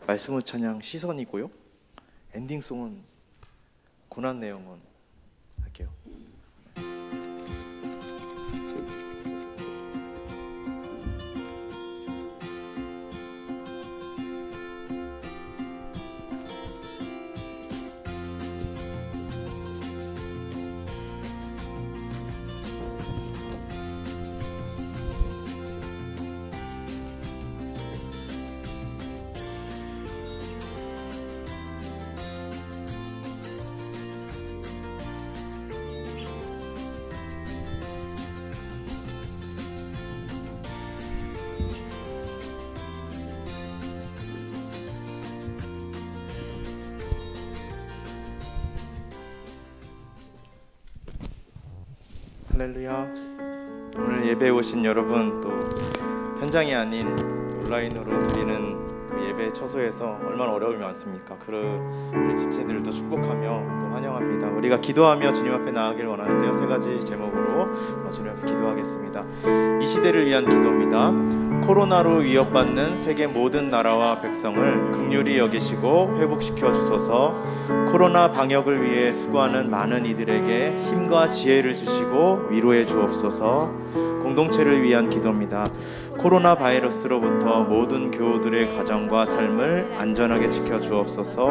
말씀의 찬양 시선이고요. 엔딩송은 고난 내용은 할게요. 할렐루야. 오늘 예배에 오신 여러분, 또 현장이 아닌 온라인으로 드리는 그 예배 처소에서 얼마나 어려움이 많습니까? 우리 지체들도 축복하며 또 환영합니다. 우리가 기도하며 주님 앞에 나아가길 원하는데요, 3가지 제목으로 주님 앞에 기도하겠습니다. 이 시대를 위한 기도입니다. 코로나로 위협받는 세계 모든 나라와 백성을 긍휼히 여기시고 회복시켜 주소서. 코로나 방역을 위해 수고하는 많은 이들에게 힘과 지혜를 주시고 위로해 주옵소서. 공동체를 위한 기도입니다. 코로나 바이러스로부터 모든 교우들의 가정과 삶을 안전하게 지켜 주옵소서.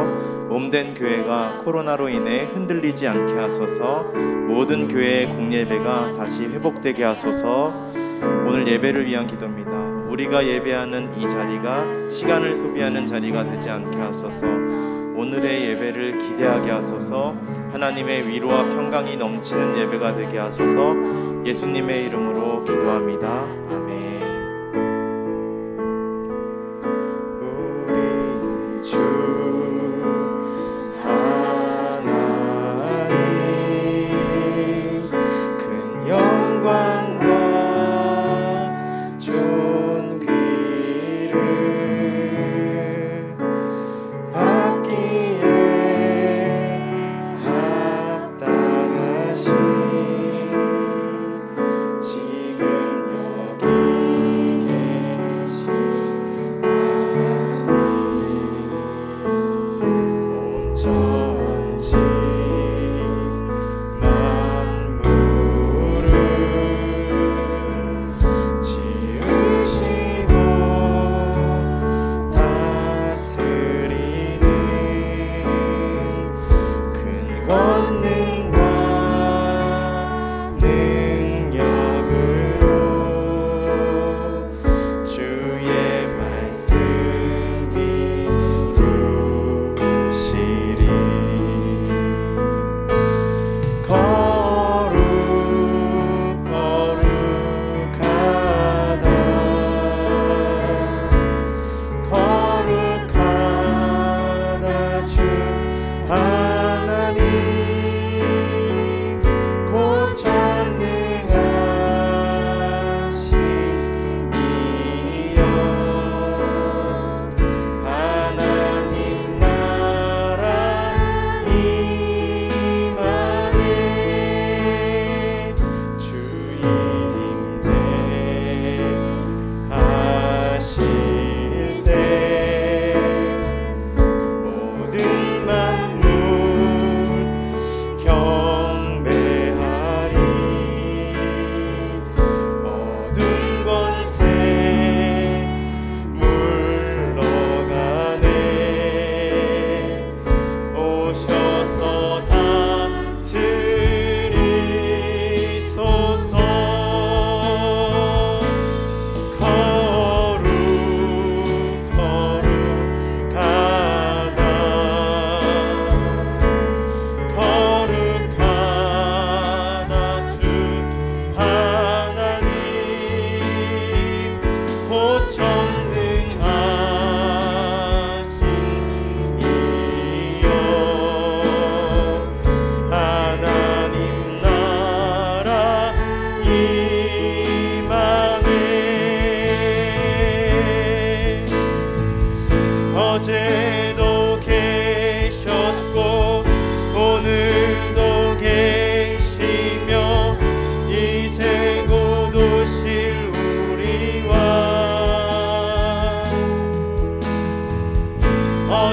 몸된 교회가 코로나로 인해 흔들리지 않게 하소서. 모든 교회의 공예배가 다시 회복되게 하소서. 오늘 예배를 위한 기도입니다. 우리가 예배하는 이 자리가 시간을 소비하는 자리가 되지 않게 하소서. 오늘의 예배를 기대하게 하소서. 하나님의 위로와 평강이 넘치는 예배가 되게 하소서. 예수님의 이름으로 기도합니다. 아멘. 우리 주 하나님, 큰 영광과 존귀를 받기에 합당하신 지금 여기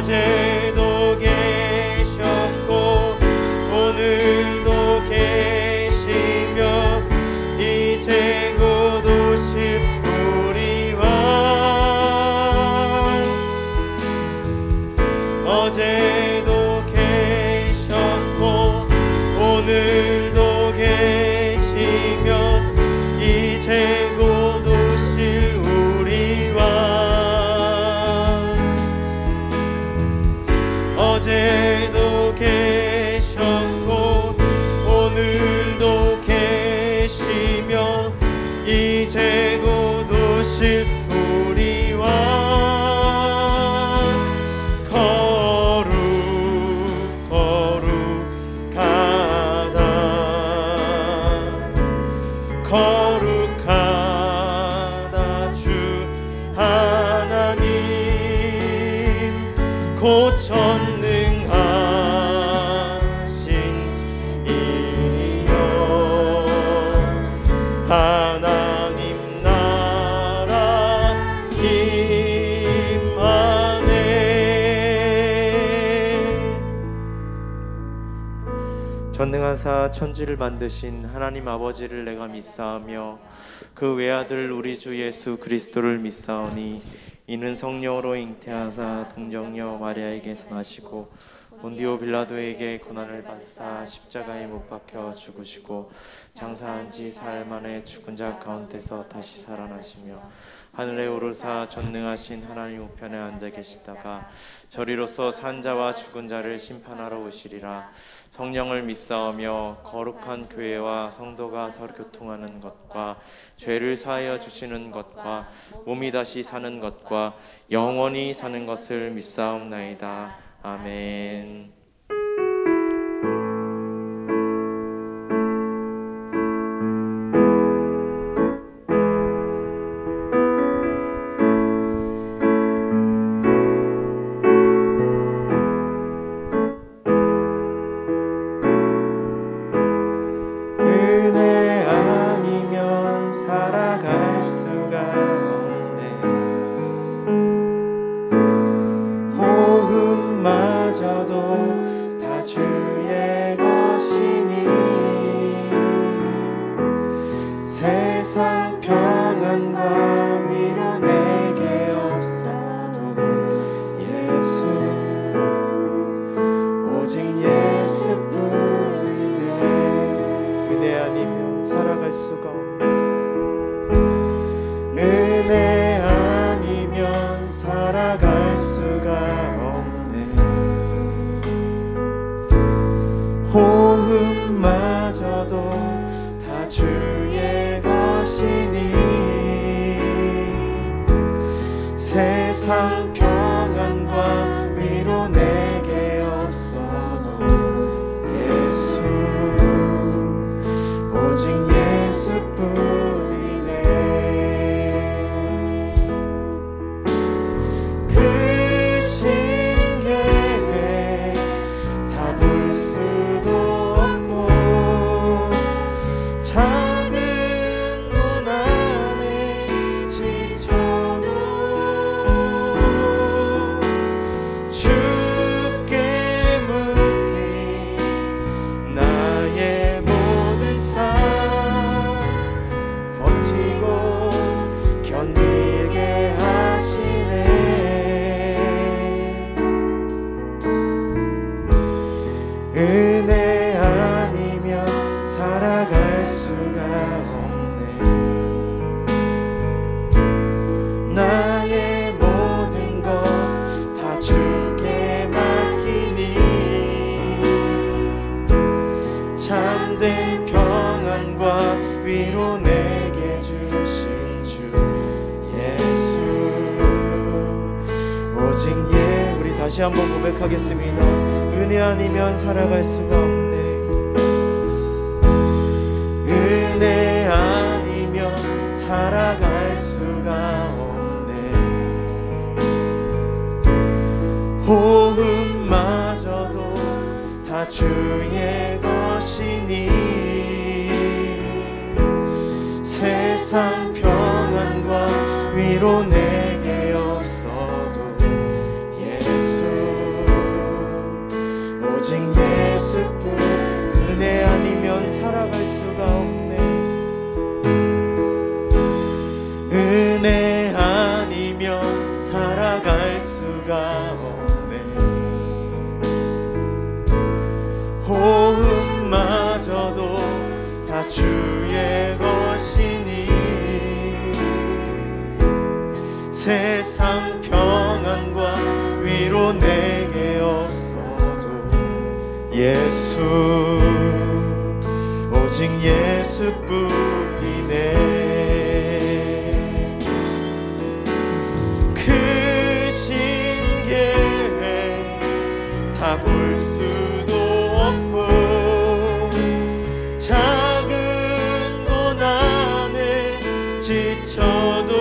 어제도 계셨고 오늘도 계시며 이제 곧 오실 우리 왕 어제도 계셨고 오늘도 계시며 이제 곧 오실 우리 왕 어제도 계셨고 오늘도 계시며 이제 곧 오실 우리 왕 거룩하다 주 하나님 곧 전능하신 이여 하나님 나라 임하네 전능하사 천지를 만드신 하나님 아버지를 내가 믿사오며 그 외아들 우리 주 예수 그리스도를 믿사오니 이는 성령으로 잉태하사 동정녀 마리아에게서 나시고 본디오 빌라도에게 고난을 받사 십자가에 못 박혀 죽으시고 장사한 지 사흘 만에 죽은 자 가운데서 다시 살아나시며 하늘에 오르사 전능하신 하나님 우편에 앉아 계시다가 저리로서 산 자와 죽은 자를 심판하러 오시리라. 성령을 믿사오며 거룩한 교회와 성도가 서로 교통하는 것과 죄를 사하여 주시는 것과 몸이 다시 사는 것과 영원히 사는 것을 믿사옵나이다. 아멘. 은혜 아니면 살아갈 수가 없네. 호흡마저도 다 주의 것이니 세상 평안과 위로 내게 없어도 예수 오직 예수뿐이네. 은혜 아니면 살아갈 수가 없네. 은혜 아니면 살아갈 수가 없네. 호흡마저도 다 주의 것이니 세상 평안과 위로 내게 없어도 예수 오직 예수뿐이네. 그 신계획 다 볼 수도 없고 작은 고난에 지쳐도 주께 묻기 나의 모든 삶 버티고 견디게 하시네. 은혜 아니면 살아갈 수가 없네. 나의 모든 것 다 주께 맡기니 참된 평안과 위로 내게 주신 주 예수 오직 우리 다시 한번 고백하겠습니다. 은혜 아니면 살아갈 수가 없네. 은혜 아니면 살아갈 수가 없네. 호흡마저도 다 주의 것이니 세상 평안과 위로 내게 없어도 예수 오직 예수뿐. 은혜 아니면 살아갈 수가 없네. 은혜 아니면 살아갈 수가 없네. 호흡마저도 다 주의 것이니 세상 평안과 위로 내게 없어도 예수, 오직 예수뿐이네. 크신 계획 다 볼 수도 없고 작은 고난에 지쳐도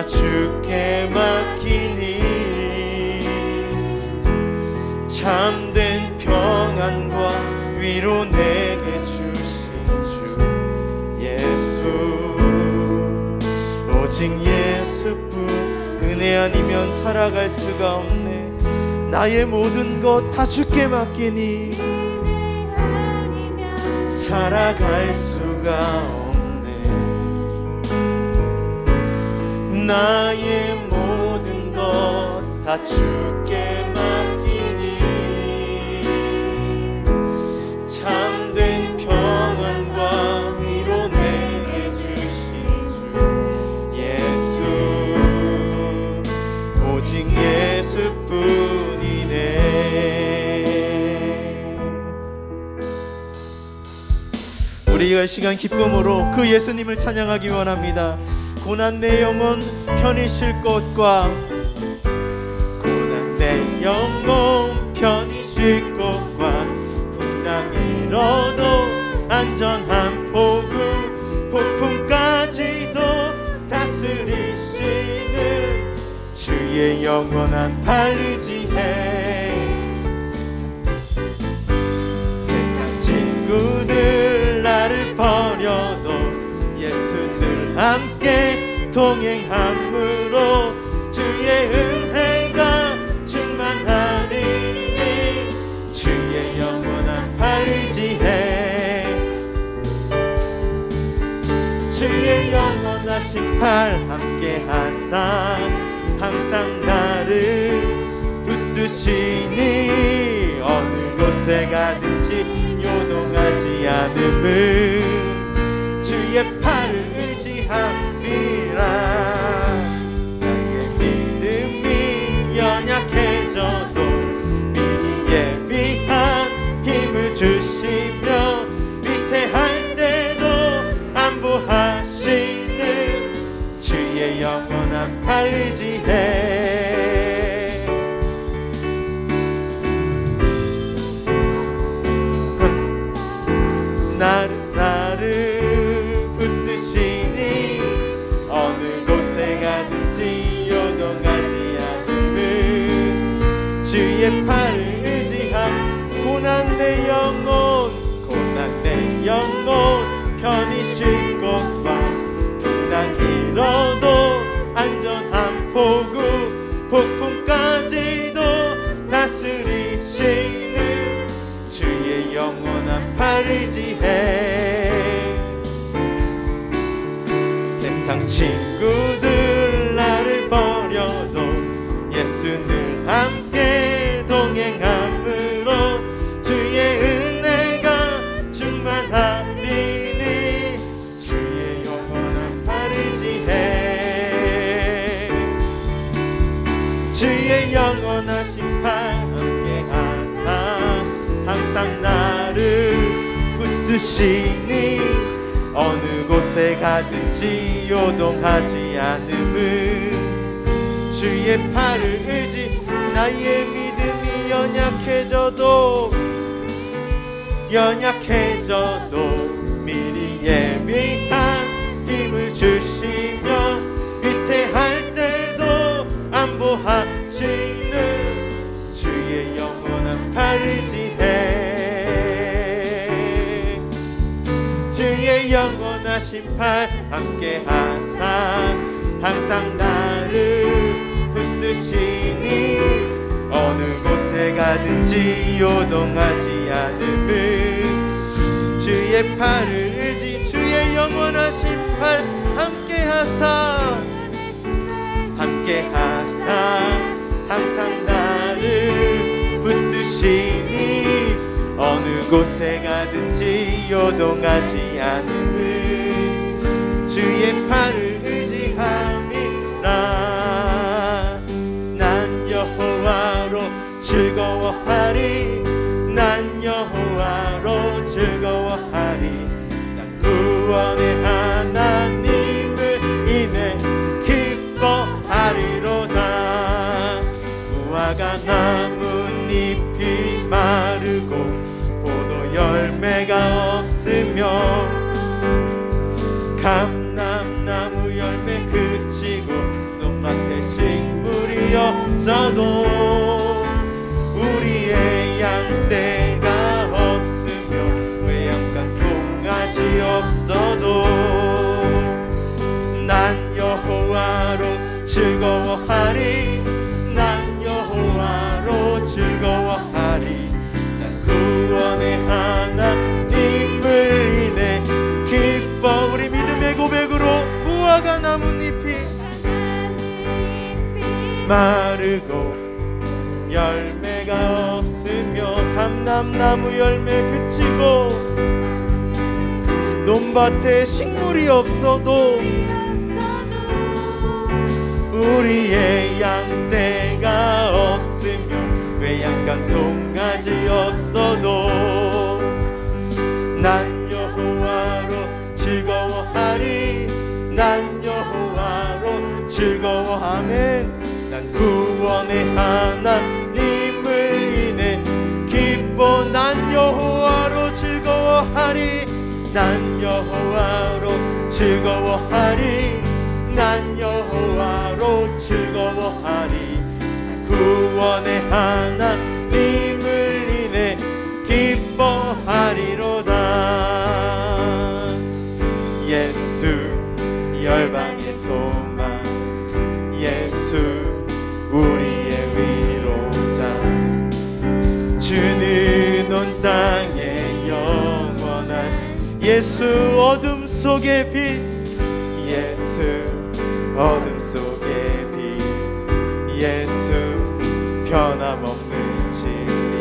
주께 맡기니 참된 평안과 위로 내게 주신 주 예수, 오직 예수뿐. 은혜 아니면 살아갈 수가 없네. 나의 모든 것 다 주께 맡기니 살아갈 수가 없네. 나의 모든 것 다 주께 맡기니 참된 평안과 위로 내게 주신 주 예수, 오직 예수뿐이네. 우리가 이 시간 기쁨으로 그 예수님을 찬양하기 원합니다. 고난 내 영혼 편히 쉴 곳과, 고난 내 영혼 편히 쉴 곳과 풍랑이 일어도 안전한 폭우 폭풍까지도 다스리시는 주의 영원한 팔 의지해. 세상 친구들 나를 버려도 예수 늘 함께 동행함으로 주의 은혜가 충만하리니 주의 영원한 팔 의지해. 주의 영원하신 팔 함께 하사 항상 나를 붙드시니 어느 곳에 가든지 요동하지 않음은 주의 팔을 의지함이라. 나의 믿음이 연약해져도 미리 예비한 힘을 주시며 위태할 때도 안보하시는 주의 영원한 팔 의지해. 나를 붙드시니 어느 곳에 가든지 요동하지 않음은 주의 팔을 의지함. 고난 내 영혼, 고난 내 영혼 편히 쉴 곳과 풍랑 일어도 안전한 폭우 폭풍까지도 다스리시는 주의 영원한 팔 의지해. 세상 친구들 나를 버려도 예수 늘 함께 동행함으로 주의 은혜가 충만하리니 주의 영원한 팔 의지해. 주의 영원하신 팔 함께 하사 항상 나를 붙드시니 어느 곳에 가든지 요동하지 않음은 주의 팔을 의지. 나의 믿음이 연약 연약해져도 미리 예비한 힘을 주시며 위태할 때도 안보하시는 주의 영원한 팔을 지해 주의 영원하신 팔 함께 하사 항상 나를 붙드시니 어느 곳에 가든지 요동하지 않음을 주의 팔을 의지 주의 영원하신 팔 함께 하사 항상 나를 붙드시니 어느 곳에 가든지 요동하지 않음을 주의 팔을 의지함이라 난 여호와로 즐거워하리 난 여호와로 즐거워하리 난 구원의 하나님을 인해 기뻐하리로다 무화과 나뭇잎이 마르고 포도 열매가 없으며 감람나무 열매 그치고 논밭에 식물이 없어도 우리의 양떼가 없으며 외양간 송아지 없어도 난 여호와로 즐거워하리 난 여호와로 즐거워하리 난 구원의 하나님을 인해 기뻐 우리 믿음의 고백으로 무화과 나뭇잎이 마르고 열매가 없으며 감람나무 열매 그치고 논밭에 식물이 없어도 우리의 양떼가 없으며 외양간 송아지 없어도 난 여호와로 즐거워하리 난 여호와로 즐거워하면 난 구원의 하나님을 인해 기뻐 난 여호와로 즐거워하리 난 여호와로 즐거워하리 난 여호와로 즐거워하리 난 구원의 하나님을 인해 기뻐하리로다 예수 열방의 소망 예수 우리의 위로자 주는 온 땅에 영원한 예수 어둠 속의 빛 예수 어둠 속의 빛 예수 변함없는 진리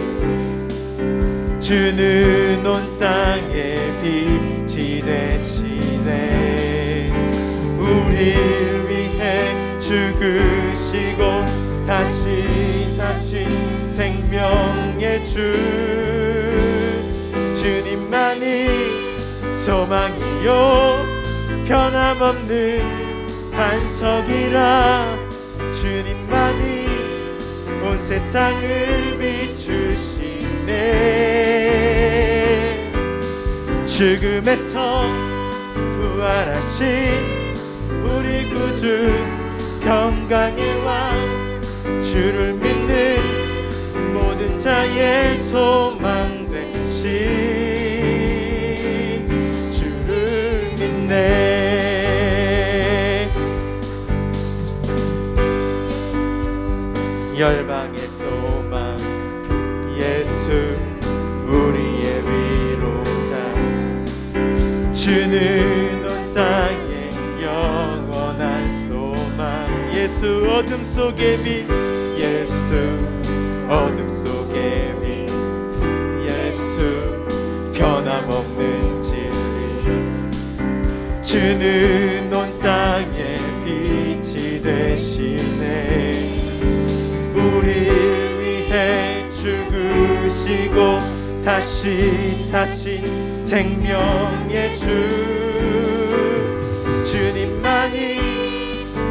주는 온 땅에 빛이 되시네 우리를 위해 죽으시고 다시 사신 생명의 주 주님만이 소망이요 변함없는 반석이라 주님만이 온 세상을 비추시네 죽음에서 부활하신 우리 구주 평강의 왕 주를 믿는 모든 자의 소망 되신 주를 믿네 열방의 소망 예수 우리의 위로자 주는 온 땅에 영원한 소망 예수 어둠 속의 빛 예수 어둠 속의 빛 예수 변함없는 진리 주는 온 땅에 빛이 되시네 우리를 위해 죽으시고 다시 사신 생명의 주 주님만이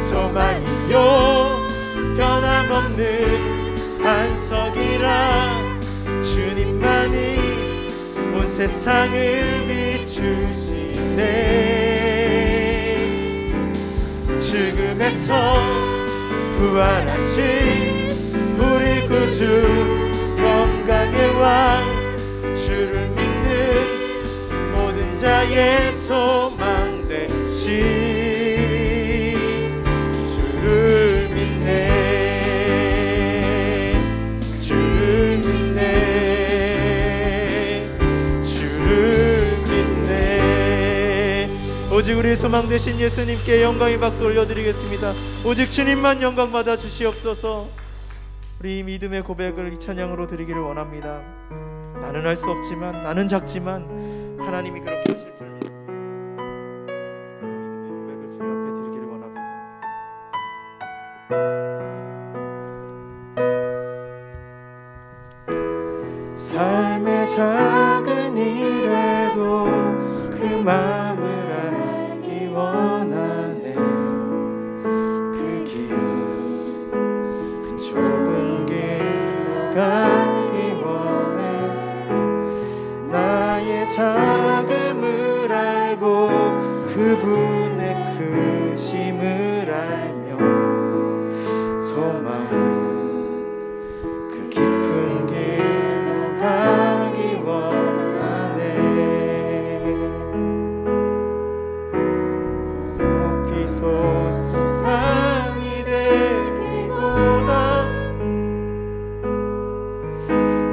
소망이요 변함없는 반석이라 주님만이 온 세상을 비추시네. 죽음에서 부활하신 우리 구주 평강의 왕, 주를 믿는 모든 자의 소망 되신 주를 믿네. 주를 믿네. 주를 믿네. 오직 우리의 소망 되신 예수님께 영광의 박수 올려드리겠습니다. 오직 주님만 영광 받아 주시옵소서. 우리 믿음의 고백을 이 찬양으로 드리기를 원합니다. 나는 할 수 없지만, 나는 작지만 하나님이 그렇게 하실 줄 믿습니다. 믿음의 고백을 주님 앞에 드리기를 원합니다. 삶의 작은 일에도 그 마음을 알기 원하네. 그 길, 그 좁은 길로 가기 원해. 나의 작음을 알고 그분의 크심을 알며 소망, 그 깊은 길로 가기 원하네. 높이 솟은 산이 되기보다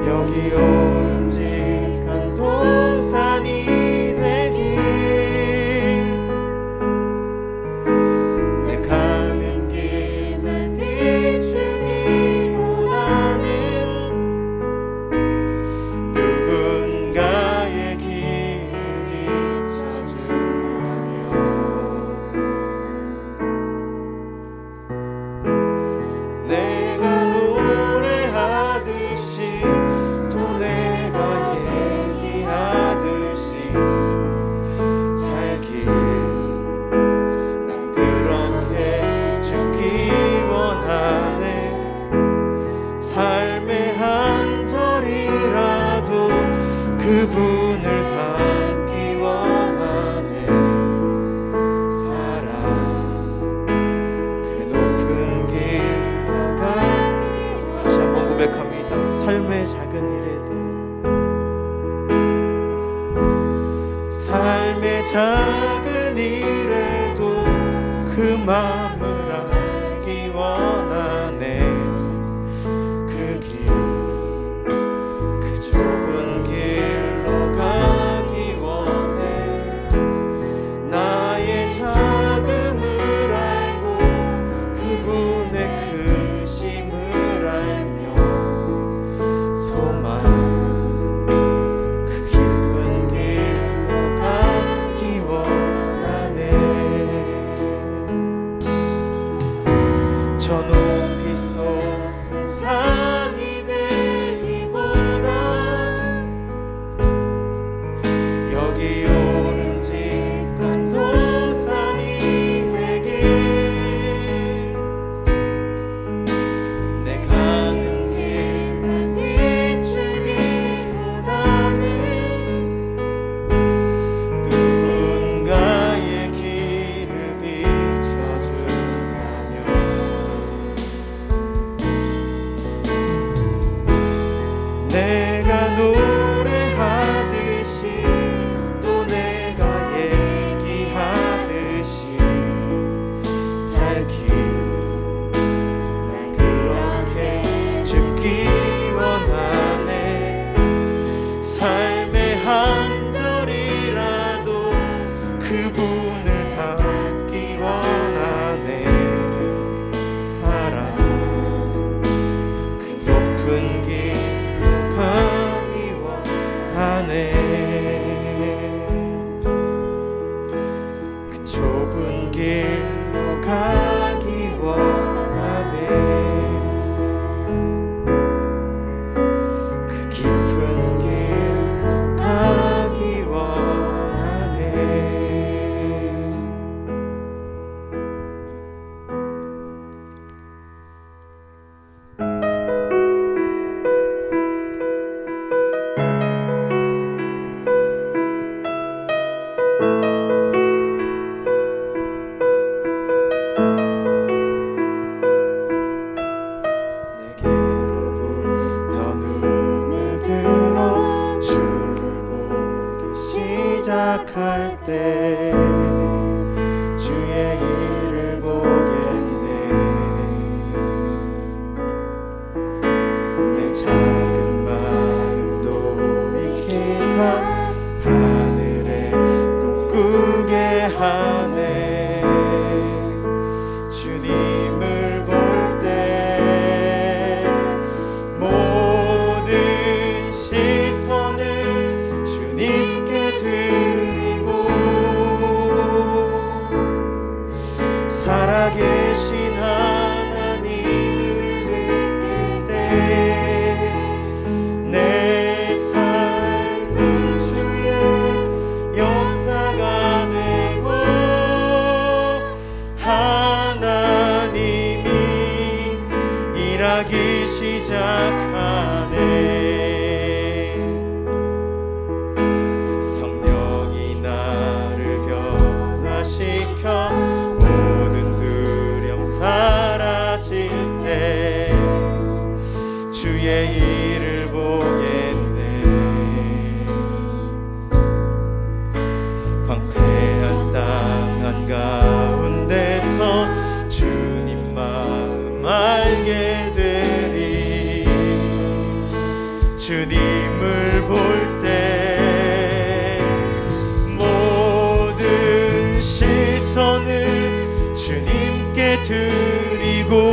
여기 오름직한 동산이 되길. 내 가는 길을 비추기보다는 누군가의 길을 비춰주며 내가 노래하듯이 또 내가 얘기하듯이 살길 난 그렇게 죽기 원하네. 삶의 한 절이라도 그분을 닮기 원하네. 사랑 그 높은 길로 가기. 다시 한번 고백합니다. 삶의 작은 일에도, 삶의 작은 일에도 그 마음을 알기 원하네. 그 길, 그 좁은 길로 가기 원해. 나의 작음을 알고 그분의 크심을 알며 소망, 그 깊은 길로 가기 원하네. 저 높이 솟은 산이 되기보다 여기 오름직한 동산이 되길. 내 가는 길만 비추기보다는 누군가의 길을 비춰주며 내가 노래하듯이 또 내가 얘기하듯이 살길 난 그렇게 죽기 원하네. 삶의 한 절이라도 그분을 닮기 원하네. 사랑 그 높은 길로 가기 원하네. 그 좁은 길로 가기 원하네. 그 깊은 길로 가기 원하네. 시작할 때 주의 일을 보겠네. 내 작은 마음도 익히사 하늘에 꿈꾸게 하네. 주님을 볼 때 모든 시선을 주님께 드리고 살아계신 하나님을 느낄 때 내 삶은 주의 역사가 되고 하나님이 일하기 시작하네. 성령이 나를 변화시켜 모든 두려움 사라질 때 주의 일을 보겠네. 황폐한 땅 한가운데서 주님 마음 알게 되리. 주님을 볼 때 모든 시선을 주님께 드리고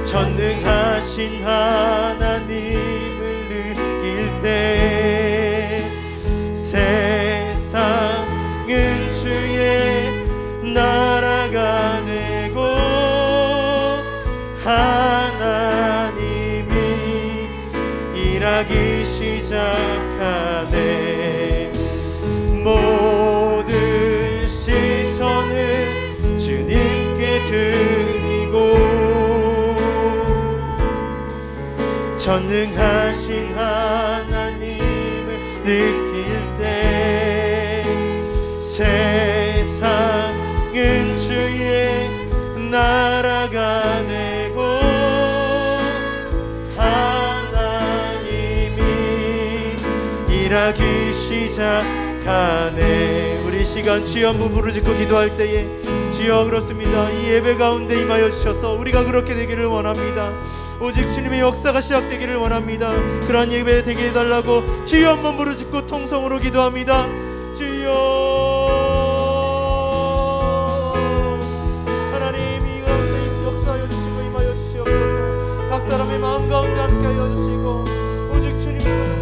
전능하신 하나님을 느낄 때 세상은 주의 나라가 되고 하나님이 일하기 시작하네. 모든 시선을 주님께 드리고 전능하신 하나님을 느낄 때 세상은 주의 나라가 되고 하나님이 일하기 시작하네. 우리 시간 주여 한번 부르짖고 기도할 때에 주여 그렇습니다. 이 예배 가운데 임하여 주셔서 우리가 그렇게 되기를 원합니다. 오직 주님의 역사가 시작되기를 원합니다. 그러한 예배 되게 해달라고 주여 한번 부르짖고 통성으로 기도합니다. 주여 하나님 이 가운데 역사하여 주시고 임하여 주시옵소서. 각 사람의 마음 가운데 함께하여 주시고 오직 주님을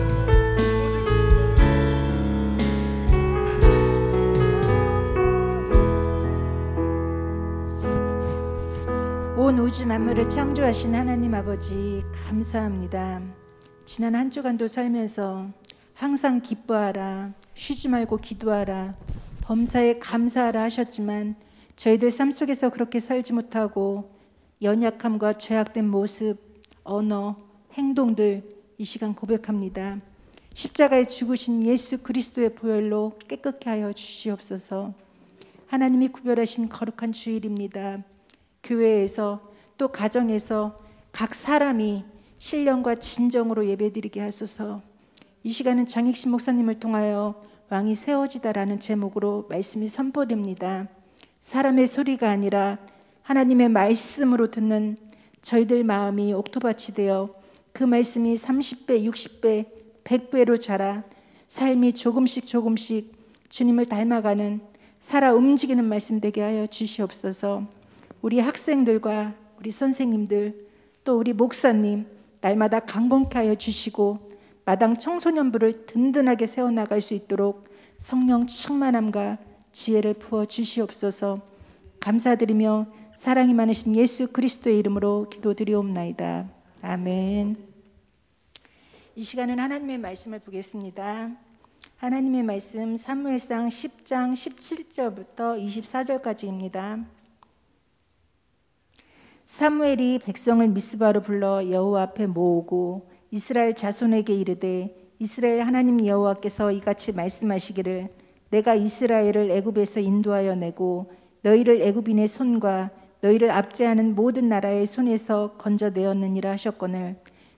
온 우주 만물을 창조하신 하나님 아버지 감사합니다. 지난 한 주간도 살면서 항상 기뻐하라, 쉬지 말고 기도하라, 범사에 감사하라 하셨지만 저희들 삶 속에서 그렇게 살지 못하고 연약함과 죄악된 모습, 언어, 행동들 이 시간 고백합니다. 십자가에 죽으신 예수 그리스도의 보혈로 깨끗게 하여 주시옵소서. 하나님이 구별하신 거룩한 주일입니다. 교회에서 또 가정에서 각 사람이 신령과 진정으로 예배드리게 하소서. 이 시간은 장익신 목사님을 통하여 왕이 세워지다라는 제목으로 말씀이 선포됩니다. 사람의 소리가 아니라 하나님의 말씀으로 듣는 저희들 마음이 옥토밭이 되어 그 말씀이 30배, 60배, 100배로 자라 삶이 조금씩 주님을 닮아가는 살아 움직이는 말씀 되게 하여 주시옵소서. 우리 학생들과 우리 선생님들 또 우리 목사님 날마다 강건케 하여 주시고 마당 청소년부를 든든하게 세워나갈 수 있도록 성령 충만함과 지혜를 부어 주시옵소서. 감사드리며 사랑이 많으신 예수 그리스도의 이름으로 기도드리옵나이다. 아멘. 이 시간은 하나님의 말씀을 보겠습니다. 하나님의 말씀 사무엘상 10장 17절부터 24절까지입니다. 사무엘이 백성을 미스바로 불러 여호와 앞에 모으고 이스라엘 자손에게 이르되 이스라엘 하나님 여호와께서 이같이 말씀하시기를 내가 이스라엘을 애굽에서 인도하여 내고 너희를 애굽인의 손과 너희를 압제하는 모든 나라의 손에서 건져내었느니라 하셨거늘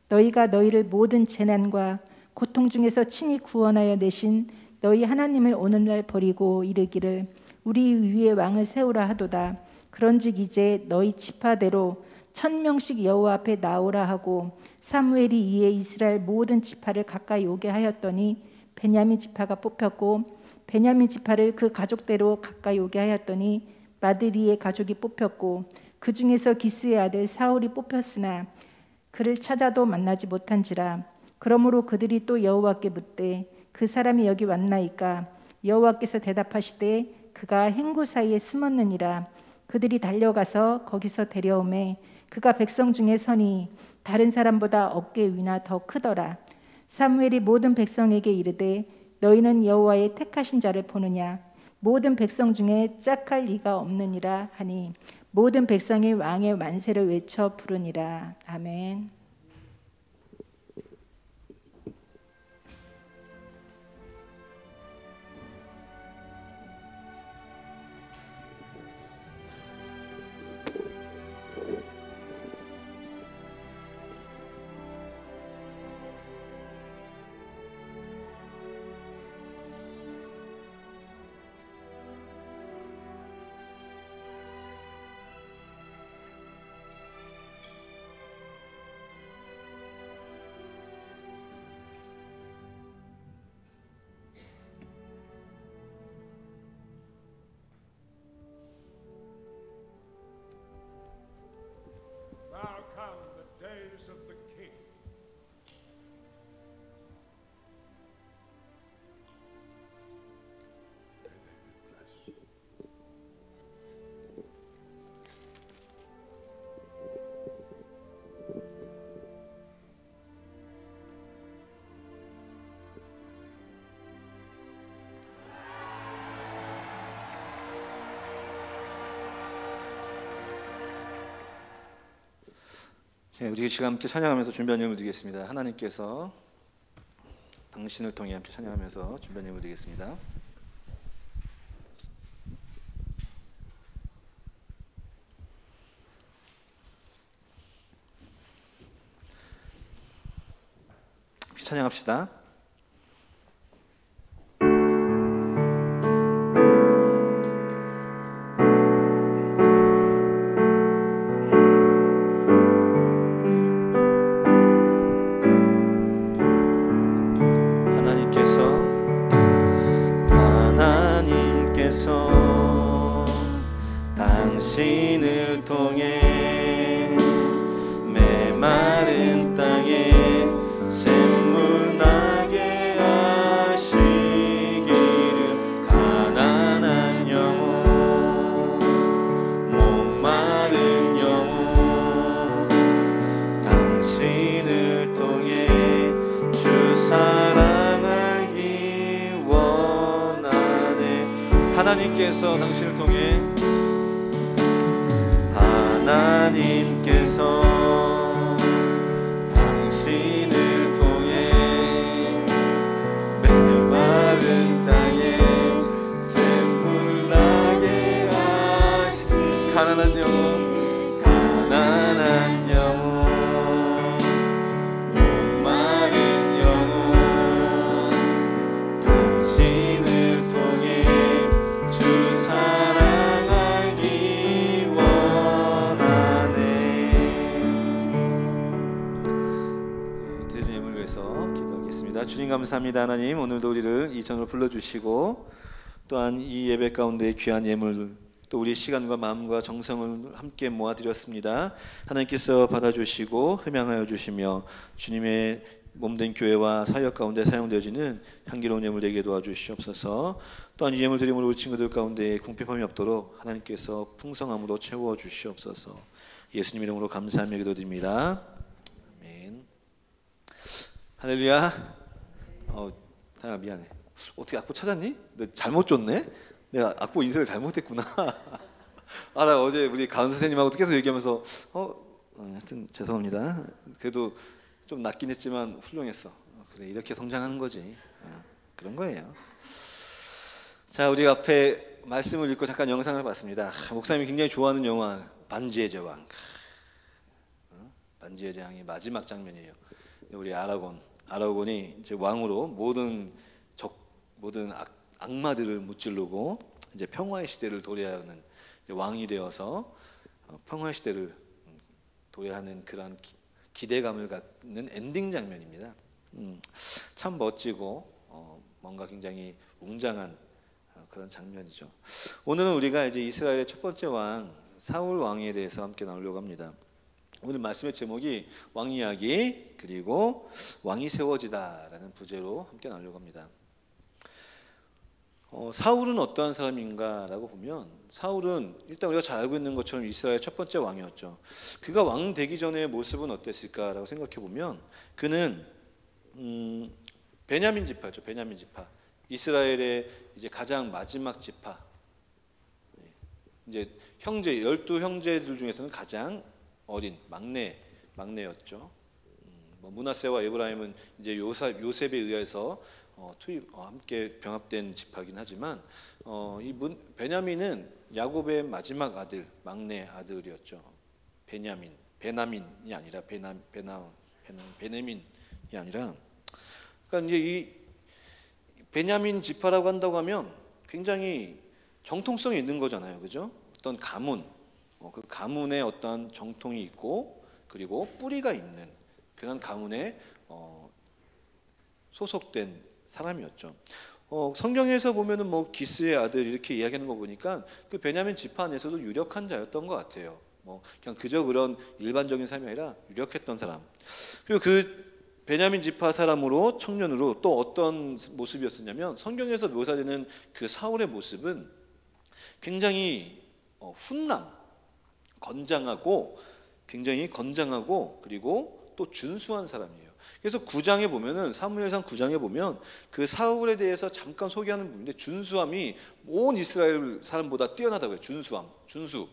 너희가 너희를 모든 재난과 고통 중에서 친히 구원하여 내신 너희 하나님을 오늘날 버리고 이르기를 우리 위에 왕을 세우라 하도다. 그런즉 이제 너희 지파대로 1000명씩 여호와 앞에 나오라 하고 사무엘이 이에 이스라엘 모든 지파를 가까이 오게 하였더니 베냐민 지파가 뽑혔고 베냐민 지파를 그 가족대로 가까이 오게 하였더니 마드리의 가족이 뽑혔고 그 중에서 기스의 아들 사울이 뽑혔으나 그를 찾아도 만나지 못한지라. 그러므로 그들이 또 여호와께 묻되 그 사람이 여기 왔나이까? 여호와께서 대답하시되 그가 행구 사이에 숨었느니라. 그들이 달려가서 거기서 데려오매 그가 백성 중에 서니 다른 사람보다 어깨 위나 더 크더라. 사무엘이 모든 백성에게 이르되 너희는 여호와의 택하신 자를 보느냐? 모든 백성 중에 짝할 리가 없느니라 하니 모든 백성이 왕의 만세를 외쳐 부르니라. 아멘. Now come the days of the King. 우리 시간 함께 찬양하면서 준비한 예물 드리겠습니다. 하나님께서 당신을 통해 함께 찬양하면서 준비한 예물 드리겠습니다. 찬양합시다. 당신을 통해 메마른 땅에 샘물 나게 하시기를 가난한 영혼 목마른 영혼 당신을 통해 주 사랑하기 원하네. 하나님께서 당신을 통해 하나님께서 당신을 통해 메마른 땅에 샘물 나게 하신 가난한 영혼 가난한 영혼 목마른 영혼 당신을 통해 주 사랑하기 드린 예물을 위해서 기도하겠습니다. 주님 감사합니다. 하나님 오늘도 우리를 이 전으로 불러주시고 또한 이 예배 가운데 귀한 예물 또 우리 시간과 마음과 정성을 함께 모아드렸습니다. 하나님께서 받아주시고 흠양하여 주시며 주님의 몸된 교회와 사역 가운데 사용되어지는 향기로운 예물 되게 도와주시옵소서. 또한 이 예물 드림으로 우리 친구들 가운데 궁핍함이 없도록 하나님께서 풍성함으로 채워 주시옵소서. 예수님 이름으로 감사하며 기도드립니다. 아멘. 할렐루야. 다영아 미안해. 어떻게 악보 찾았니? 너 잘못 줬네? 내가 악보 인쇄를 잘못했구나. 나 어제 우리 가은 선생님하고 계속 얘기하면서 하여튼 죄송합니다. 그래도 좀 낮긴 했지만 훌륭했어. 그래 이렇게 성장하는 거지. 그런 거예요. 자, 우리 앞에 말씀을 읽고 잠깐 영상을 봤습니다. 목사님이 굉장히 좋아하는 영화 반지의 제왕. 반지의 제왕이 마지막 장면이에요. 우리 아라곤 아라곤이 이제 왕으로 모든 악마들을 무찌르고 이제 평화의 시대를 도래하는 왕이 되어서 평화의 시대를 도래하는 그런 기대감을 갖는 엔딩 장면입니다. 참 멋지고 뭔가 굉장히 웅장한 그런 장면이죠. 오늘은 우리가 이제 이스라엘의 첫 번째 왕 사울 왕에 대해서 함께 나누려고 합니다. 오늘 말씀의 제목이 왕 이야기 그리고 왕이 세워지다라는 부제로 함께 나누려고 합니다. 사울은 어떠한 사람인가라고 보면 사울은 일단 우리가 잘 알고 있는 것처럼 이스라엘 첫 번째 왕이었죠. 그가 왕 되기 전의 모습은 어땠을까라고 생각해 보면 그는 베냐민 지파죠. 베냐민 지파. 이스라엘의 이제 가장 마지막 지파. 이제 형제 12형제들 중에서는 가장 어린 막내였죠. 므낫세와 에브라임은 이제 요셉에 의해서 함께 병합된 지파긴 하지만 베냐민은 야곱의 마지막 아들, 막내 아들이었죠. 베냐민이 아니라 베냐민이 아니라 그러니까 이제 이 베냐민 지파라고 한다고 하면 굉장히 정통성이 있는 거잖아요, 그죠? 어떤 가문, 그 가문에 어떤 정통이 있고 그리고 뿌리가 있는 그런 가문에 소속된 사람이었죠. 성경에서 보면은 뭐 기스의 아들 이렇게 이야기하는 거 보니까 그 베냐민 지파 안에서도 유력한 자였던 것 같아요. 뭐 그냥 그저 그런 일반적인 삶이 아니라 유력했던 사람. 그리고 그 베냐민 지파 사람으로 청년으로 또 어떤 모습이었었냐면 성경에서 묘사되는 그 사울의 모습은 굉장히 건장하고 굉장히 건장하고 그리고 또 준수한 사람이에요. 그래서 9장에 보면은 사무엘상 9장에 보면 그 사울에 대해서 잠깐 소개하는 부분인데 준수함이 온 이스라엘 사람보다 뛰어나다고 해요. 준수.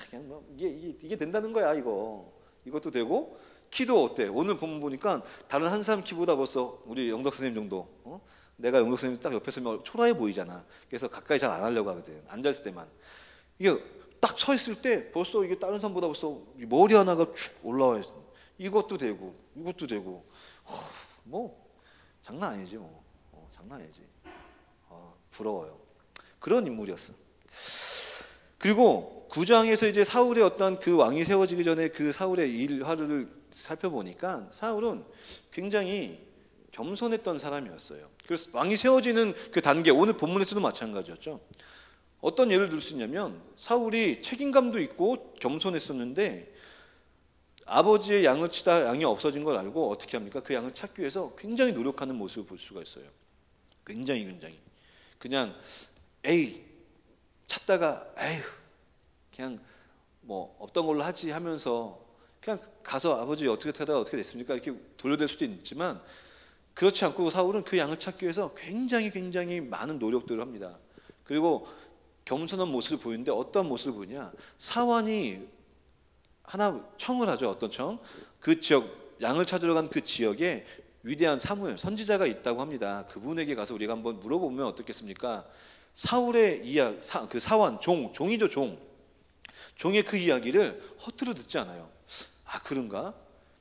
그냥 뭐 이게 된다는 거야 이것도 되고 키도 어때? 오늘 본문 보니까 다른 한 사람 키보다 벌써 우리 영덕 선생님 정도. 내가 영덕 선생님 딱 옆에 서면 초라해 보이잖아. 그래서 가까이 잘 안 하려고 하거든. 앉아 있을 때만. 이게 딱 서 있을 때 벌써 이게 다른 사람보다 벌써 머리 하나가 쭉 올라와 있어. 이것도 되고 뭐 장난 아니지 뭐. 장난 아니지. 부러워요. 그런 인물이었어. 그리고 9장에서 이제 사울의 어떤 그 왕이 세워지기 전에 그 사울의 일화를 살펴보니까 사울은 굉장히 겸손했던 사람이었어요. 그래서 왕이 세워지는 그 단계 오늘 본문에서도 마찬가지였죠. 어떤 예를 들 수 있냐면 사울이 책임감도 있고 겸손했었는데 아버지의 양을 치다 양이 없어진 걸 알고 어떻게 합니까? 그 양을 찾기 위해서 굉장히 노력하는 모습을 볼 수가 있어요. 굉장히 그냥 찾다가 그냥 뭐 없던 걸로 하지 하면서 그냥 가서 아버지 어떻게 하다가 어떻게 됐습니까? 이렇게 돌려댈 수도 있지만 그렇지 않고 사울은 그 양을 찾기 위해서 굉장히 많은 노력들을 합니다. 그리고 겸손한 모습을 보이는데 어떤 모습을 보이냐? 사환이 하나 청을 하죠. 어떤 청? 그 지역 양을 찾으러 간 그 지역에 위대한 사무엘 선지자가 있다고 합니다. 그분에게 가서 우리가 한번 물어보면 어떻겠습니까? 사울의 그 사환 종이죠. 종의 그 이야기를 허투루 듣지 않아요. 그런가?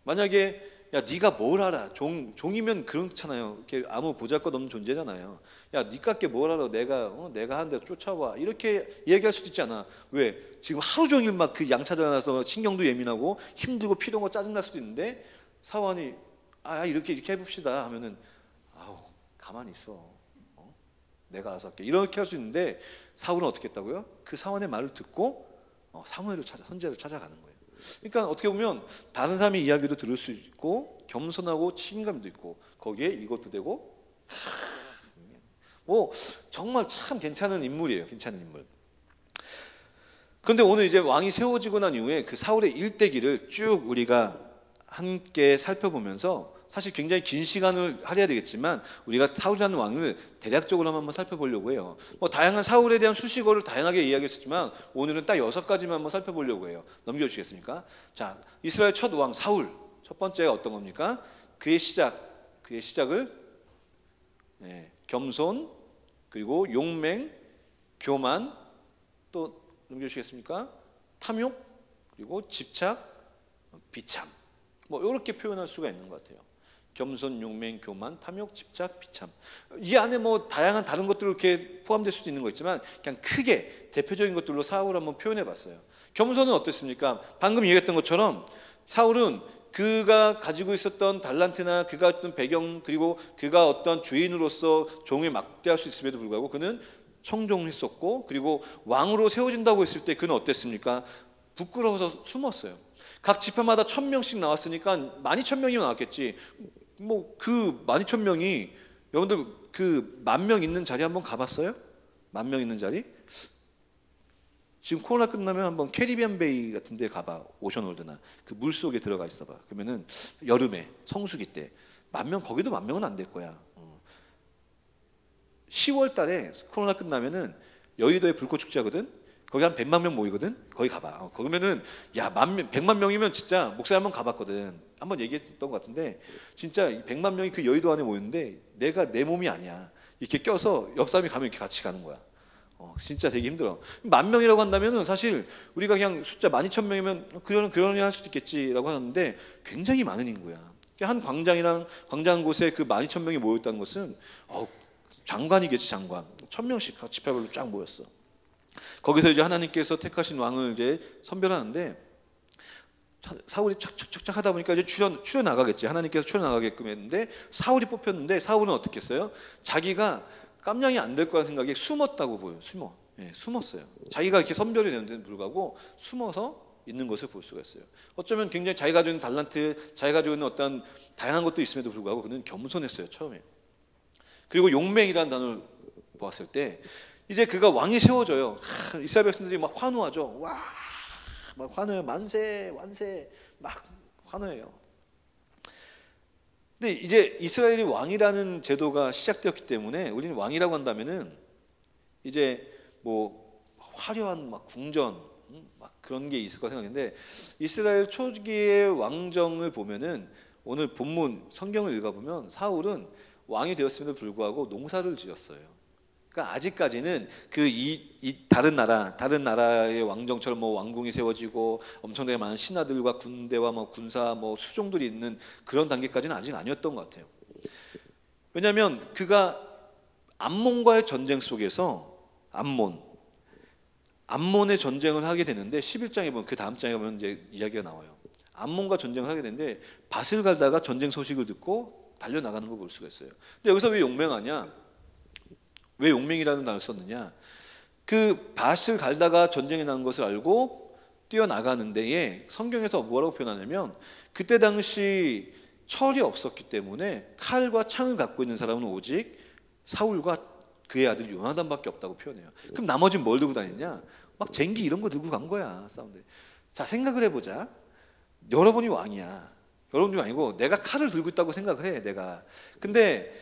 만약에 야 네가 뭘 알아? 종이면 그렇잖아요. 이렇게 아무 보잘것없는 존재잖아요. 야 니깎게 뭘 알아? 내가 한 대 쫓아와 이렇게 얘기할 수도 있지 않아. 왜? 지금 하루 종일 막 그 양 찾아나서 신경도 예민하고 힘들고 피곤한 거 짜증날 수도 있는데 사환이 이렇게 해봅시다 하면은 가만히 있어. 내가 알아서 할게. 이렇게 할 수 있는데 사울은 어떻게 했다고요? 그 사환의 말을 듣고 선지자를 찾아가는 거예요. 그러니까 어떻게 보면 다른 사람의 이야기도 들을 수 있고 겸손하고 책임감도 있고 거기에 이것도 되고 뭐 정말 참 괜찮은 인물이에요. 괜찮은 인물. 그런데 오늘 이제 왕이 세워지고 난 이후에 그 사울의 일대기를 쭉 우리가 함께 살펴보면서 사실 굉장히 긴 시간을 할애해야 되겠지만 우리가 사울이라는 왕을 대략적으로 한번 살펴보려고 해요. 뭐 다양한 사울에 대한 수식어를 다양하게 이야기했지만 오늘은 딱 6가지만 한번 살펴보려고 해요. 넘겨주시겠습니까? 자, 이스라엘 첫 왕 사울 첫 번째가 어떤 겁니까? 그의 시작을 겸손 그리고 용맹, 교만 또 넘겨주시겠습니까? 탐욕 그리고 집착, 비참 뭐 이렇게 표현할 수가 있는 것 같아요. 겸손, 용맹, 교만, 탐욕, 집착, 비참. 이 안에 뭐 다양한 다른 것들 이렇게 포함될 수도 있는 거 있지만 그냥 크게 대표적인 것들로 사울을 한번 표현해 봤어요. 겸손은 어땠습니까? 방금 얘기했던 것처럼 사울은 그가 가지고 있었던 달란트나 그가 어떤 배경 그리고 그가 어떤 주인으로서 종에 막대할 수 있음에도 불구하고 그는 청종했었고 그리고 왕으로 세워진다고 했을 때 그는 어땠습니까? 부끄러워서 숨었어요. 각 지파마다 1000명씩 나왔으니까 12000명이면 나왔겠지. 뭐 그 12000명이 여러분들 그 10,000명 있는 자리 한번 가봤어요? 10,000명 있는 자리? 지금 코로나 끝나면 한번 캐리비안 베이 같은 데 가봐. 오션월드나 그 물속에 들어가 있어봐. 그러면은 여름에 성수기 때 10,000명 거기도 10,000명은 안 될 거야. 10월 달에 코로나 끝나면은 여의도에 불꽃 축제 하거든. 거기 한 100만 명 모이거든. 거기 가봐. 거기면은 야 100만 명이면 진짜 목사님 한번 가봤거든. 한번 얘기했던 것 같은데 진짜 100만 명이 그 여의도 안에 모였는데 내가 내 몸이 아니야. 이렇게 껴서 옆 사람이 가면 이렇게 같이 가는 거야. 진짜 되게 힘들어. 10,000명이라고 한다면은 사실 우리가 그냥 숫자 12,000명이면 그러니 할 수도 있겠지라고 하는데 굉장히 많은 인구야. 한 광장 곳에 그 12,000명이 모였다는 것은 장관이겠지, 장관. 1,000명씩 지파별로 쫙 모였어. 거기서 이제 하나님께서 택하신 왕을 이제 선별하는데 사울이 착착착착 하다 보니까 이제 추려 나가겠지. 하나님께서 추려 나가게끔 했는데 사울이 뽑혔는데 사울은 어떻게 했어요? 자기가 깜냥이 안 될 거라는 생각에 숨었다고 보여요. 숨었어요. 자기가 이렇게 선별이 되는데도 불구하고 숨어서 있는 것을 볼 수가 있어요. 어쩌면 굉장히 자기가 가지고 있는 달란트, 자기가 가지고 있는 어떤 다양한 것도 있음에도 불구하고 그는 겸손했어요. 처음에. 그리고 용맹이라는 단어를 보았을 때 이제 그가 왕이 세워져요. 이스라엘 백성들이 막 환호하죠. 와, 막 환호해요. 만세, 완세, 막 환호해요. 근데 이제 이스라엘이 왕이라는 제도가 시작되었기 때문에 우리는 왕이라고 한다면은 이제 뭐 화려한 막 궁전 막 그런 게 있을 거 생각했는데 이스라엘 초기의 왕정을 보면은 오늘 본문 성경을 읽어보면 사울은 왕이 되었음에도 불구하고 농사를 지었어요. 그러니까 아직까지는 다른 나라의 왕정처럼 뭐 왕궁이 세워지고 엄청나게 많은 신하들과 군대와 뭐 군사 뭐 수종들이 있는 그런 단계까지는 아직 아니었던 것 같아요. 왜냐하면 그가 암몬과의 전쟁 속에서 암몬의 전쟁을 하게 되는데 11장에 보면 그 다음 장에 보면 이제 이야기가 나와요. 암몬과 전쟁을 하게 되는데 밭을 갈다가 전쟁 소식을 듣고 달려 나가는 걸 볼 수가 있어요. 근데 여기서 왜 용맹하냐? 왜 용맹이라는 단어를 썼느냐? 그 밭을 갈다가 전쟁에 나간 것을 알고 뛰어나가는 데에 성경에서 뭐라고 표현하냐면 그때 당시 철이 없었기 때문에 칼과 창을 갖고 있는 사람은 오직 사울과 그의 아들 요나단밖에 없다고 표현해요. 그럼 나머지는 뭘 들고 다니냐? 막 쟁기 이런 거 들고 간 거야. 싸운데. 자, 생각을 해보자. 여러분이 왕이야. 여러분이 아니고 내가 칼을 들고 있다고 생각을 해. 내가. 근데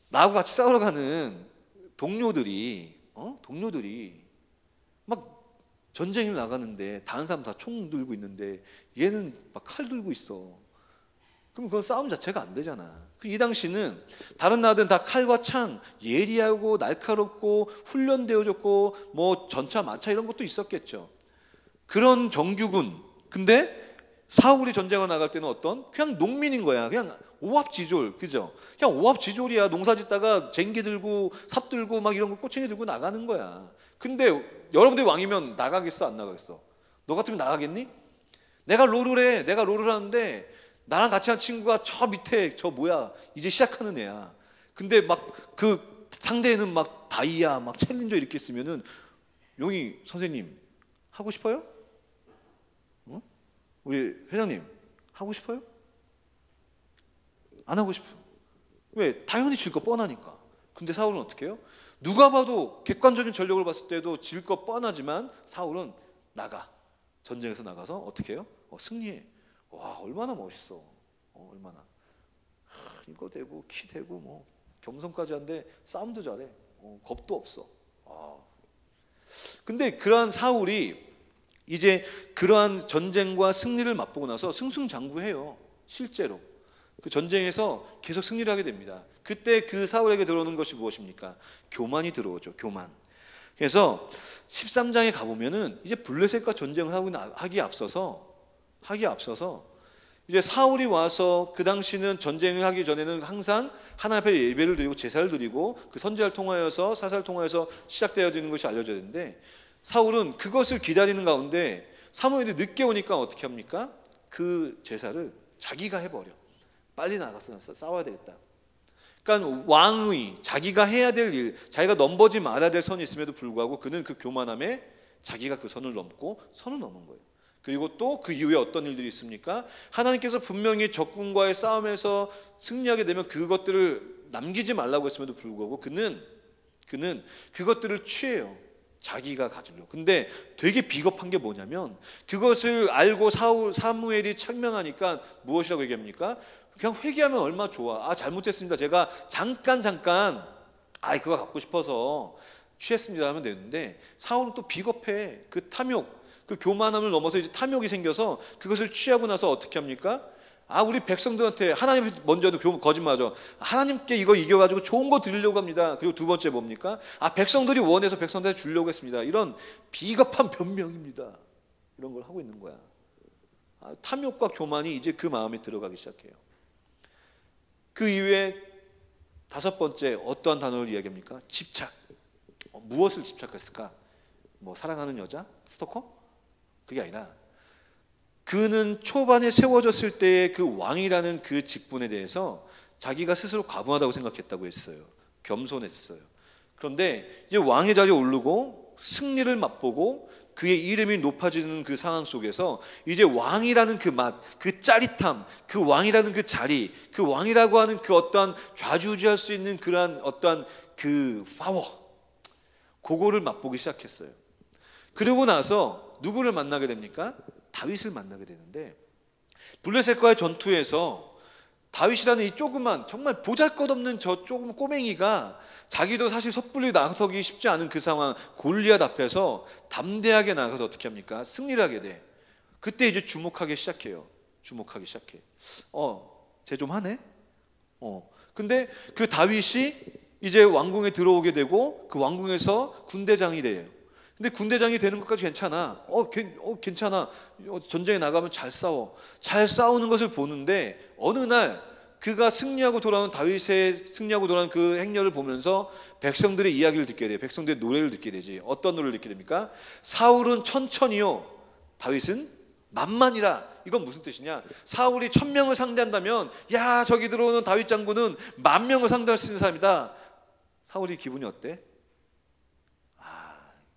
나하고 같이 싸우러 가는 동료들이 막 전쟁을 나가는데 다른 사람 다 총 들고 있는데 얘는 막 칼 들고 있어. 그럼 그건 싸움 자체가 안 되잖아. 이 당시는 다른 나라들은 다 칼과 창, 예리하고 날카롭고 훈련되어졌고 뭐 전차, 마차 이런 것도 있었겠죠. 그런 정규군. 근데 사울이 전쟁을 나갈 때는 그냥 농민인 거야. 그냥 오합지졸, 그죠? 그냥 오합지졸이야. 농사 짓다가 쟁기 들고 삽 들고 막 이런 거 꼬챙이 들고 나가는 거야. 근데 여러분들이 왕이면 나가겠어, 안 나가겠어? 너 같으면 나가겠니? 내가 롤을 해. 내가 롤을 하는데 나랑 같이 한 친구가 저 밑에 이제 시작하는 애야. 근데 막 그 상대에는 막 다이아, 막 챌린저 이렇게 쓰면은 용희 선생님 하고 싶어요? 우리 회장님 하고 싶어요? 안 하고 싶어요. 왜? 당연히 질 거 뻔하니까. 근데 사울은 어떻게 해요? 누가 봐도 객관적인 전력을 봤을 때도 질 거 뻔하지만 사울은 전쟁에서 나가서 어떻게 해요? 승리해. 와, 얼마나 멋있어. 얼마나. 이거 되고 키 되고 뭐 겸손까지 한데 싸움도 잘해. 겁도 없어. 근데 그러한 사울이 이제 그러한 전쟁과 승리를 맛보고 나서 승승장구해요. 실제로 그 전쟁에서 계속 승리를 하게 됩니다. 그때 그 사울에게 들어오는 것이 무엇입니까? 교만이 들어오죠. 교만. 그래서 13장에 가보면은 이제 블레셋과 전쟁을 하기 앞서서 이제 사울이 와서 그 당시는 전쟁을 하기 전에는 항상 하나님 앞에 예배를 드리고 제사를 드리고 그 선지자를 통하여서 사사를 통하여서 시작되어지는 것이 알려져야 되는데, 사울은 그것을 기다리는 가운데 사무엘이 늦게 오니까 어떻게 합니까? 그 제사를 자기가 해버려. 빨리 나가서 싸워야 되겠다. 그러니까 왕의 자기가 해야 될 일, 자기가 넘보지 말아야 될 선이 있음에도 불구하고 그는 그 교만함에 자기가 그 선을 넘고 선을 넘은 거예요. 그리고 또 그 이후에 어떤 일들이 있습니까? 하나님께서 분명히 적군과의 싸움에서 승리하게 되면 그것들을 남기지 말라고 했음에도 불구하고 그는 그것들을 취해요. 자기가 가지려고. 근데 되게 비겁한 게 뭐냐면, 그것을 알고 사무엘이 책명하니까 무엇이라고 얘기합니까? 그냥 회개하면 얼마나 좋아. 아, 잘못했습니다. 제가 잠깐 그거 갖고 싶어서 취했습니다 하면 되는데, 사울은 또 비겁해. 그 탐욕, 그 교만함을 넘어서 이제 탐욕이 생겨서 그것을 취하고 나서 어떻게 합니까? 아, 우리 백성들한테 하나님 먼저도 거짓말하죠. 하나님께 이거 이겨가지고 좋은 거 드리려고 합니다. 그리고 두 번째 뭡니까? 아, 백성들이 원해서 백성들한테 주려고 했습니다. 이런 비겁한 변명입니다. 이런 걸 하고 있는 거야. 아, 탐욕과 교만이 이제 그 마음에 들어가기 시작해요. 그 이후에 다섯 번째 어떠한 단어를 이야기합니까? 집착. 무엇을 집착했을까? 뭐 사랑하는 여자? 스토커? 그게 아니라 그는 초반에 세워졌을 때의 그 왕이라는 그 직분에 대해서 자기가 스스로 과분하다고 생각했다고 했어요. 겸손했어요. 그런데 이제 왕의 자리에 오르고 승리를 맛보고 그의 이름이 높아지는 그 상황 속에서 이제 왕이라는 그 맛, 그 짜릿함, 그 왕이라는 그 자리, 그 왕이라고 하는 그 어떠한 좌지우지할 수 있는 그러한 어떠한 그 파워, 그거를 맛보기 시작했어요. 그리고 나서 누구를 만나게 됩니까? 다윗을 만나게 되는데, 블레셋과의 전투에서 다윗이라는 이 조그만 정말 보잘것없는 저 조금 꼬맹이가 자기도 사실 섣불리 나서기 쉽지 않은 그 상황, 골리앗 앞에서 담대하게 나가서 어떻게 합니까? 승리를 하게 돼. 그때 이제 주목하기 시작해요. 주목하기 시작해. 쟤 좀 하네? 근데 그 다윗이 이제 왕궁에 들어오게 되고 그 왕궁에서 군대장이 돼요. 근데 군대장이 되는 것까지 괜찮아. 괜찮아. 전쟁에 나가면 잘 싸워. 잘 싸우는 것을 보는데 어느 날 그가 승리하고 돌아오는 다윗의 승리하고 돌아오는 그 행렬을 보면서 백성들의 이야기를 듣게 돼. 백성들의 노래를 듣게 되지. 어떤 노래를 듣게 됩니까? 사울은 천천히요, 다윗은 만만이라. 이건 무슨 뜻이냐? 사울이 1000명을 상대한다면, 야, 저기 들어오는 다윗 장군은 10,000명을 상대할 수 있는 사람이다. 사울이 기분이 어때?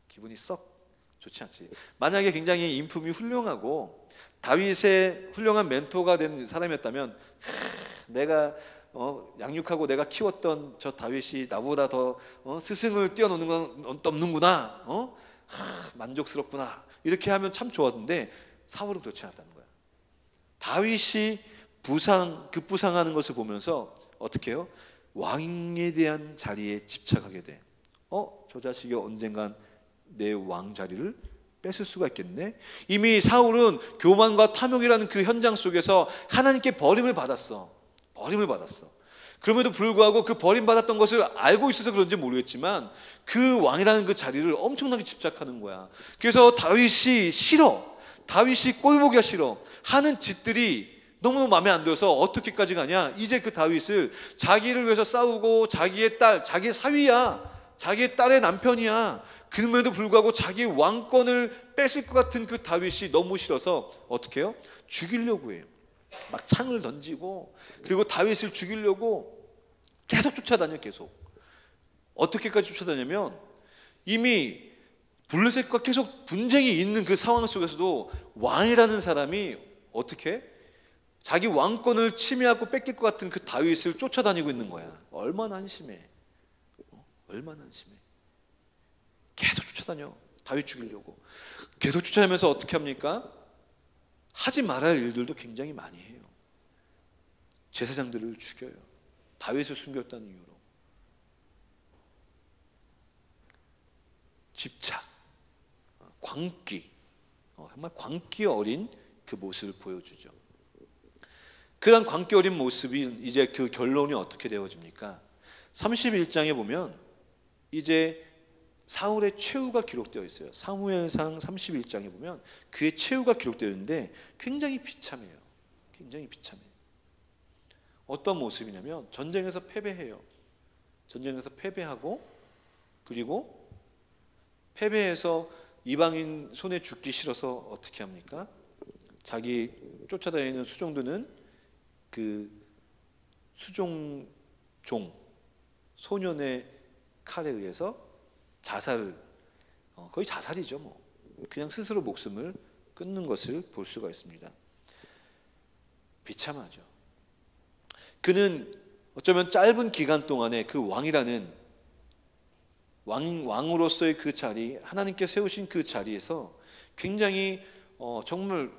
기분이 썩 좋지 않지. 만약에 굉장히 인품이 훌륭하고 다윗의 훌륭한 멘토가 된 사람이었다면, 내가 양육하고 내가 키웠던 저 다윗이 나보다 더 스승을 뛰어넘는 건 없는구나. 만족스럽구나. 이렇게 하면 참 좋았는데 사울은 그렇지 않았다는 거야. 다윗이 급부상하는 것을 보면서 어떻게 해요? 왕에 대한 자리에 집착하게 돼. 저 자식이 언젠간 내 왕 자리를 뺏을 수가 있겠네. 이미 사울은 교만과 탐욕이라는 그 현장 속에서 하나님께 버림을 받았어. 그럼에도 불구하고 그 버림받았던 것을 알고 있어서 그런지 모르겠지만 그 왕이라는 그 자리를 엄청나게 집착하는 거야. 그래서 다윗이 꼴보기가 싫어. 하는 짓들이 너무 마음에 안 들어서 어떻게까지 가냐? 이제 그 다윗을 자기를 위해서 싸우고 자기의 딸, 자기의 사위야, 자기의 딸의 남편이야. 그럼에도 불구하고 자기 왕권을 뺏을 것 같은 그 다윗이 너무 싫어서 어떻게 해요? 죽이려고 해요. 막 창을 던지고, 그리고 다윗을 죽이려고 계속 쫓아다녀. 계속. 어떻게까지 쫓아다냐면, 이미 블레셋과 계속 분쟁이 있는 그 상황 속에서도 왕이라는 사람이 어떻게 자기 왕권을 침해하고 뺏길 것 같은 그 다윗을 쫓아다니고 있는 거야. 얼마나 한심해. 얼마나 한심해. 계속 쫓아다녀. 다윗 죽이려고. 계속 쫓아다니면서 어떻게 합니까? 하지 말아야 할 일들도 굉장히 많이 해요. 제사장들을 죽여요. 다윗을 숨겼다는 이유로. 집착, 광기, 정말 광기 어린 그 모습을 보여주죠. 그런 광기 어린 모습이 이제 그 결론이 어떻게 되어집니까? 31장에 보면 이제 사울의 최후가 기록되어 있어요. 사무엘상 31장에 보면 그의 최후가 기록되어 있는데 굉장히 비참해요. 굉장히 비참해요. 어떤 모습이냐면 전쟁에서 패배해요. 전쟁에서 패배하고 그리고 패배해서 이방인 손에 죽기 싫어서 어떻게 합니까? 자기 쫓아다니는 수종들은 그 수종종 소년의 칼에 의해서 자살을 거의 자살이죠. 뭐 그냥 스스로 목숨을 끊는 것을 볼 수가 있습니다. 비참하죠. 그는 어쩌면 짧은 기간 동안에 그 왕이라는 왕으로서의 그 자리, 하나님께 세우신 그 자리에서 굉장히 정말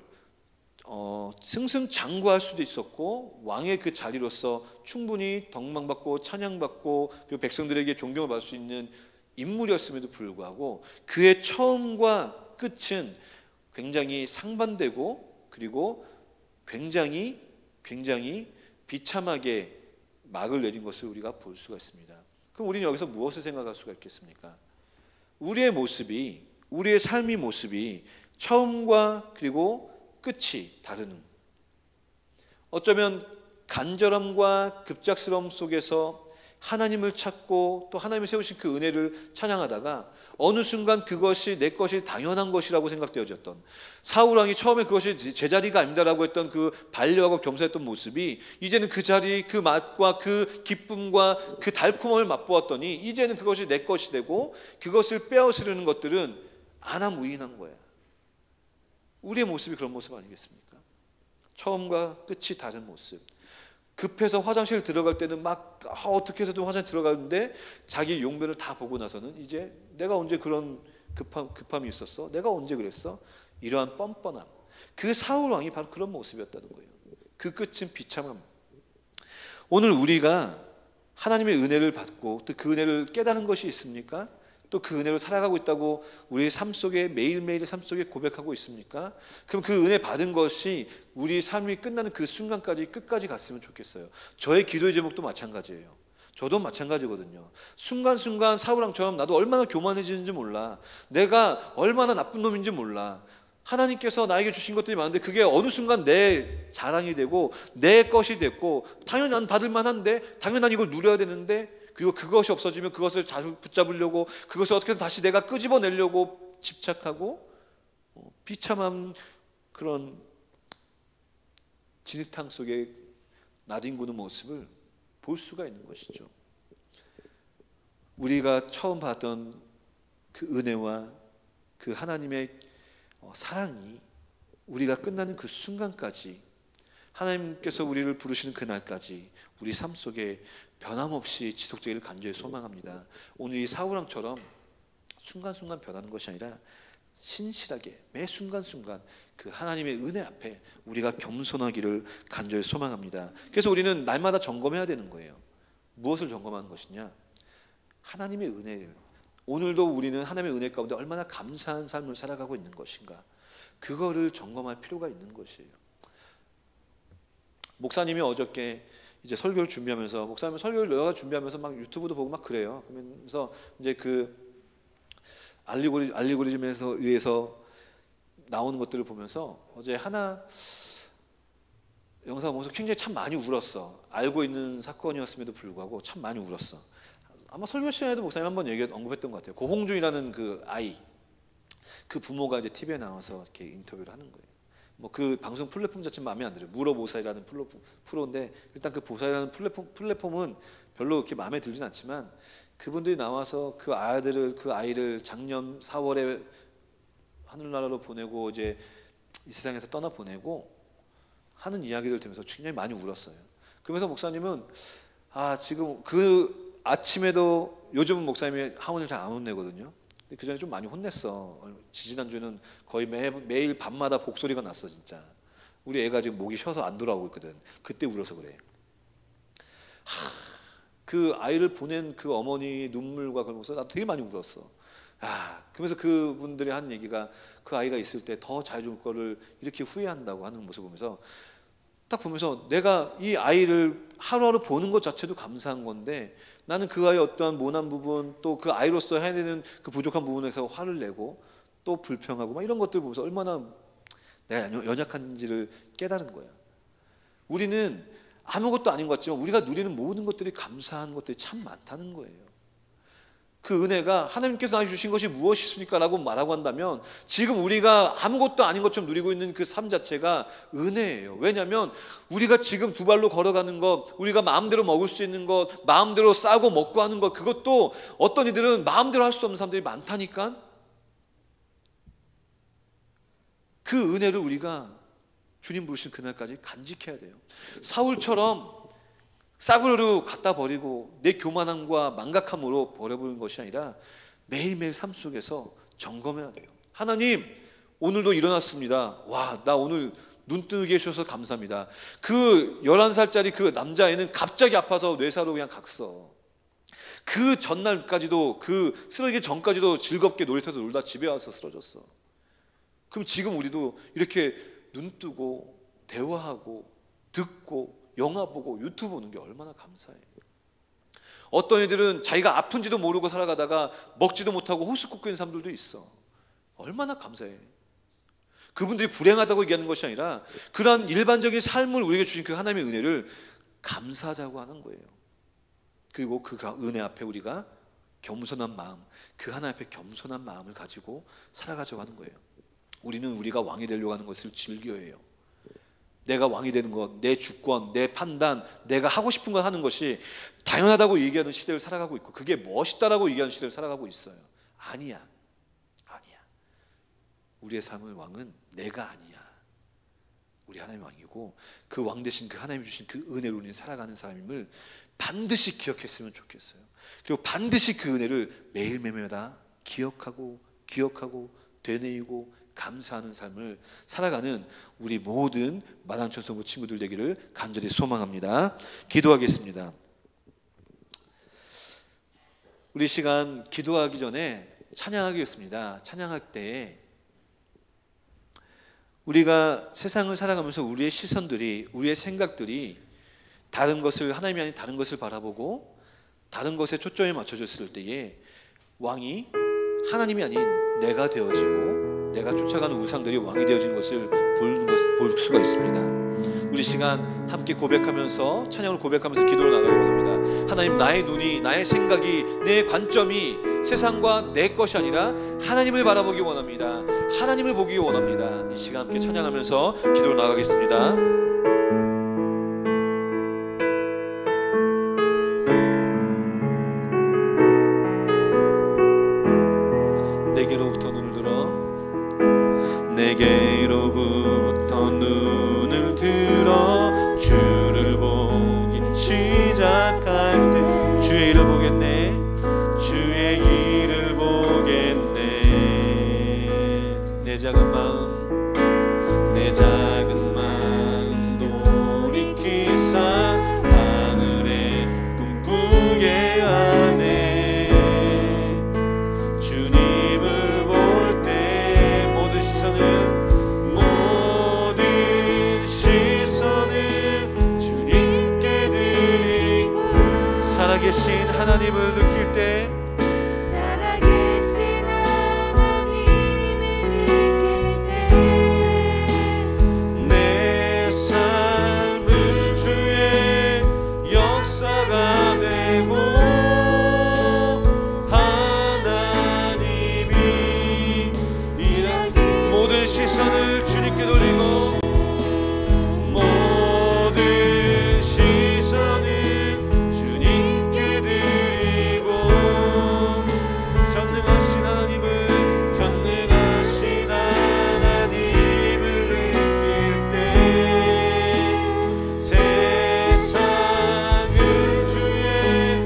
승승장구할 수도 있었고 왕의 그 자리로서 충분히 덕망받고 찬양받고 그리고 백성들에게 존경을 받을 수 있는 인물이었음에도 불구하고 그의 처음과 끝은 굉장히 상반되고 그리고 굉장히 비참하게 막을 내린 것을 우리가 볼 수가 있습니다. 그럼 우리는 여기서 무엇을 생각할 수가 있겠습니까? 우리의 모습이, 우리의 삶의 모습이 처음과 그리고 끝이 다른, 어쩌면 간절함과 급작스러움 속에서 하나님을 찾고 또 하나님이 세우신 그 은혜를 찬양하다가 어느 순간 그것이 내 것이 당연한 것이라고 생각되어졌던, 사울왕이 처음에 그것이 제 자리가 아닙니다라고 했던 그 반려하고 겸손했던 모습이 이제는 그 자리, 그 맛과 그 기쁨과 그 달콤함을 맛보았더니 이제는 그것이 내 것이 되고 그것을 빼앗으려는 것들은 안하무인한 거야. 우리의 모습이 그런 모습 아니겠습니까? 처음과 끝이 다른 모습. 급해서 화장실 들어갈 때는 막 어떻게 해서든 화장실 들어가는데 자기 용변을 다 보고 나서는 이제 내가 언제 그런 급함이 있었어? 내가 언제 그랬어? 이러한 뻔뻔함. 그 사울왕이 바로 그런 모습이었다는 거예요. 그 끝은 비참함. 오늘 우리가 하나님의 은혜를 받고 또 그 은혜를 깨닫는 것이 있습니까? 또 그 은혜로 살아가고 있다고 우리의 삶 속에 매일매일의 삶 속에 고백하고 있습니까? 그럼 그 은혜 받은 것이 우리 삶이 끝나는 그 순간까지 끝까지 갔으면 좋겠어요. 저의 기도의 제목도 마찬가지예요. 저도 마찬가지거든요. 순간순간 사울왕처럼 나도 얼마나 교만해지는지 몰라. 내가 얼마나 나쁜 놈인지 몰라. 하나님께서 나에게 주신 것들이 많은데 그게 어느 순간 내 자랑이 되고 내 것이 됐고 당연히 난 받을 만한데 당연히 난 이걸 누려야 되는데 그리고 그것이 없어지면 그것을 잘 붙잡으려고 그것을 어떻게든 다시 내가 끄집어내려고 집착하고 비참한 그런 진흙탕 속에 나뒹구는 모습을 볼 수가 있는 것이죠. 우리가 처음 봤던 그 은혜와 그 하나님의 사랑이 우리가 끝나는 그 순간까지, 하나님께서 우리를 부르시는 그날까지 우리 삶 속에 변함없이 지속되기를 간절히 소망합니다. 오늘 이 사울왕처럼 순간순간 변하는 것이 아니라 신실하게 매 순간순간 그 하나님의 은혜 앞에 우리가 겸손하기를 간절히 소망합니다. 그래서 우리는 날마다 점검해야 되는 거예요. 무엇을 점검하는 것이냐? 하나님의 은혜를. 오늘도 우리는 하나님의 은혜 가운데 얼마나 감사한 삶을 살아가고 있는 것인가, 그거를 점검할 필요가 있는 것이에요. 목사님이 어저께 이제 설교를 준비하면서, 목사님 설교를 내가 준비하면서 막 유튜브도 보고 막 그래요. 그러면서 이제 그 알고리즘에서 의해서 나오는 것들을 보면서 어제 하나 영상 보면서 굉장히 참 많이 울었어. 알고 있는 사건이었음에도 불구하고 참 많이 울었어. 아마 설교 시간에도 목사님 한번 언급했던 것 같아요. 고홍준이라는 그 아이, 그 부모가 이제 TV에 나와서 이렇게 인터뷰를 하는 거예요. 뭐 그 방송 플랫폼 자체는 마음에 안 들어요. 물어보살이라는 프로인데 일단 그 보살이라는 플랫폼은 별로 그렇게 마음에 들진 않지만 그분들이 나와서 그 아이를 작년 4월에 하늘나라로 보내고 이제 이 세상에서 떠나 보내고 하는 이야기들 들으면서 굉장히 많이 울었어요. 그러면서 목사님은 지금 그 아침에도, 요즘은 목사님이 하원을 잘 안 혼내거든요. 근데 그 전에 좀 많이 혼냈어. 지지난주는 거의 매일 밤마다 곡소리가 났어 진짜. 우리 애가 지금 목이 쉬어서 안 돌아오고 있거든. 그때 울어서 그래. 그 아이를 보낸 그 어머니 눈물과 그런 것을 나도 되게 많이 울었어. 그러면서 그분들이 하는 얘기가 그 아이가 있을 때 더 잘해줄 거를 이렇게 후회한다고 하는 모습을 보면서 딱 보면서 내가 이 아이를 하루하루 보는 것 자체도 감사한 건데 나는 그 아이의 어떠한 모난 부분, 또 그 아이로서 해야 되는 그 부족한 부분에서 화를 내고 또 불평하고 막 이런 것들 보면서 얼마나 내가 연약한지를 깨달은 거야. 우리는 아무것도 아닌 것 같지만 우리가 누리는 모든 것들이 감사한 것들이 참 많다는 거예요. 그 은혜가 하나님께서 나에게 주신 것이 무엇이십니까? 라고 말하고 한다면 지금 우리가 아무것도 아닌 것처럼 누리고 있는 그 삶 자체가 은혜예요. 왜냐하면 우리가 지금 두 발로 걸어가는 것, 우리가 마음대로 먹을 수 있는 것, 마음대로 싸고 먹고 하는 것, 그것도 어떤 이들은 마음대로 할 수 없는 사람들이 많다니까. 그 은혜를 우리가 주님 부르신 그날까지 간직해야 돼요. 사울처럼 싸구려로 갖다 버리고 내 교만함과 망각함으로 버려버리는 것이 아니라 매일매일 삶 속에서 점검해야 돼요. 하나님, 오늘도 일어났습니다. 와, 나 오늘 눈 뜨게 해주셔서 감사합니다. 그 11살짜리 그 남자애는 갑자기 아파서 뇌사로 그냥 갔어. 그 전날까지도, 그 쓰러지기 전까지도 즐겁게 놀이터에서 놀다 집에 와서 쓰러졌어. 그럼 지금 우리도 이렇게 눈 뜨고 대화하고 듣고 영화 보고 유튜브 보는 게 얼마나 감사해요. 어떤 이들은 자기가 아픈지도 모르고 살아가다가 먹지도 못하고 호스쿠크인 사람들도 있어. 얼마나 감사해. 그분들이 불행하다고 얘기하는 것이 아니라 그러한 일반적인 삶을 우리에게 주신 그 하나님의 은혜를 감사하자고 하는 거예요. 그리고 그 은혜 앞에 우리가 겸손한 마음, 그 하나님 앞에 겸손한 마음을 가지고 살아가자고 하는 거예요. 우리는 우리가 왕이 되려고 하는 것을 즐겨해요. 내가 왕이 되는 것, 내 주권, 내 판단, 내가 하고 싶은 걸 하는 것이 당연하다고 얘기하는 시대를 살아가고 있고 그게 멋있다라고 얘기하는 시대를 살아가고 있어요. 아니야. 우리의 삶의 왕은 내가 아니야. 우리 하나님의 왕이고 그 왕 대신 그 하나님이 주신 그 은혜로 우리는 살아가는 사람임을 반드시 기억했으면 좋겠어요. 그리고 반드시 그 은혜를 매일매일마다 기억하고 되뇌이고 감사하는 삶을 살아가는 우리 모든 마당천성부 친구들 되기를 간절히 소망합니다. 기도하겠습니다. 우리 시간 기도하기 전에 찬양하겠습니다. 찬양할 때 우리가 세상을 살아가면서 우리의 시선들이, 우리의 생각들이 다른 것을, 하나님이 아닌 다른 것을 바라보고 다른 것에 초점이 맞춰졌을 때에 왕이 하나님이 아닌 내가 되어지고 내가 쫓아가는 우상들이 왕이 되어진 것을 볼 수가 있습니다. 우리 시간 함께 고백하면서, 찬양을 고백하면서 기도를 나가기 원합니다. 하나님, 나의 눈이, 나의 생각이, 내 관점이 세상과 내 것이 아니라 하나님을 바라보기 원합니다. 하나님을 보기 원합니다. 이 시간 함께 찬양하면서 기도를 나가겠습니다. 내게로부터 눈을 들어, 내게로부터 눈을 들어 주를 보기 시작할 때 주의 일을 보겠네, 주의 일을 보겠네. 내 작은 마음, 내 작은 마음 돌이키사 하늘에 꿈꾸게 하네. 주님을 볼 때 모든 시선을 주님께 드리고, 살아계신 하나님을 느낄 때, 살아계신 하나님을 느낄 때, 내 삶은 주의 역사가 되고 하나님이 일하는 모든 시선을 주님께 돌리고, 모든 시선을 주님께 드리고, 전능하신 하나님을 느낄 때 세상은 주의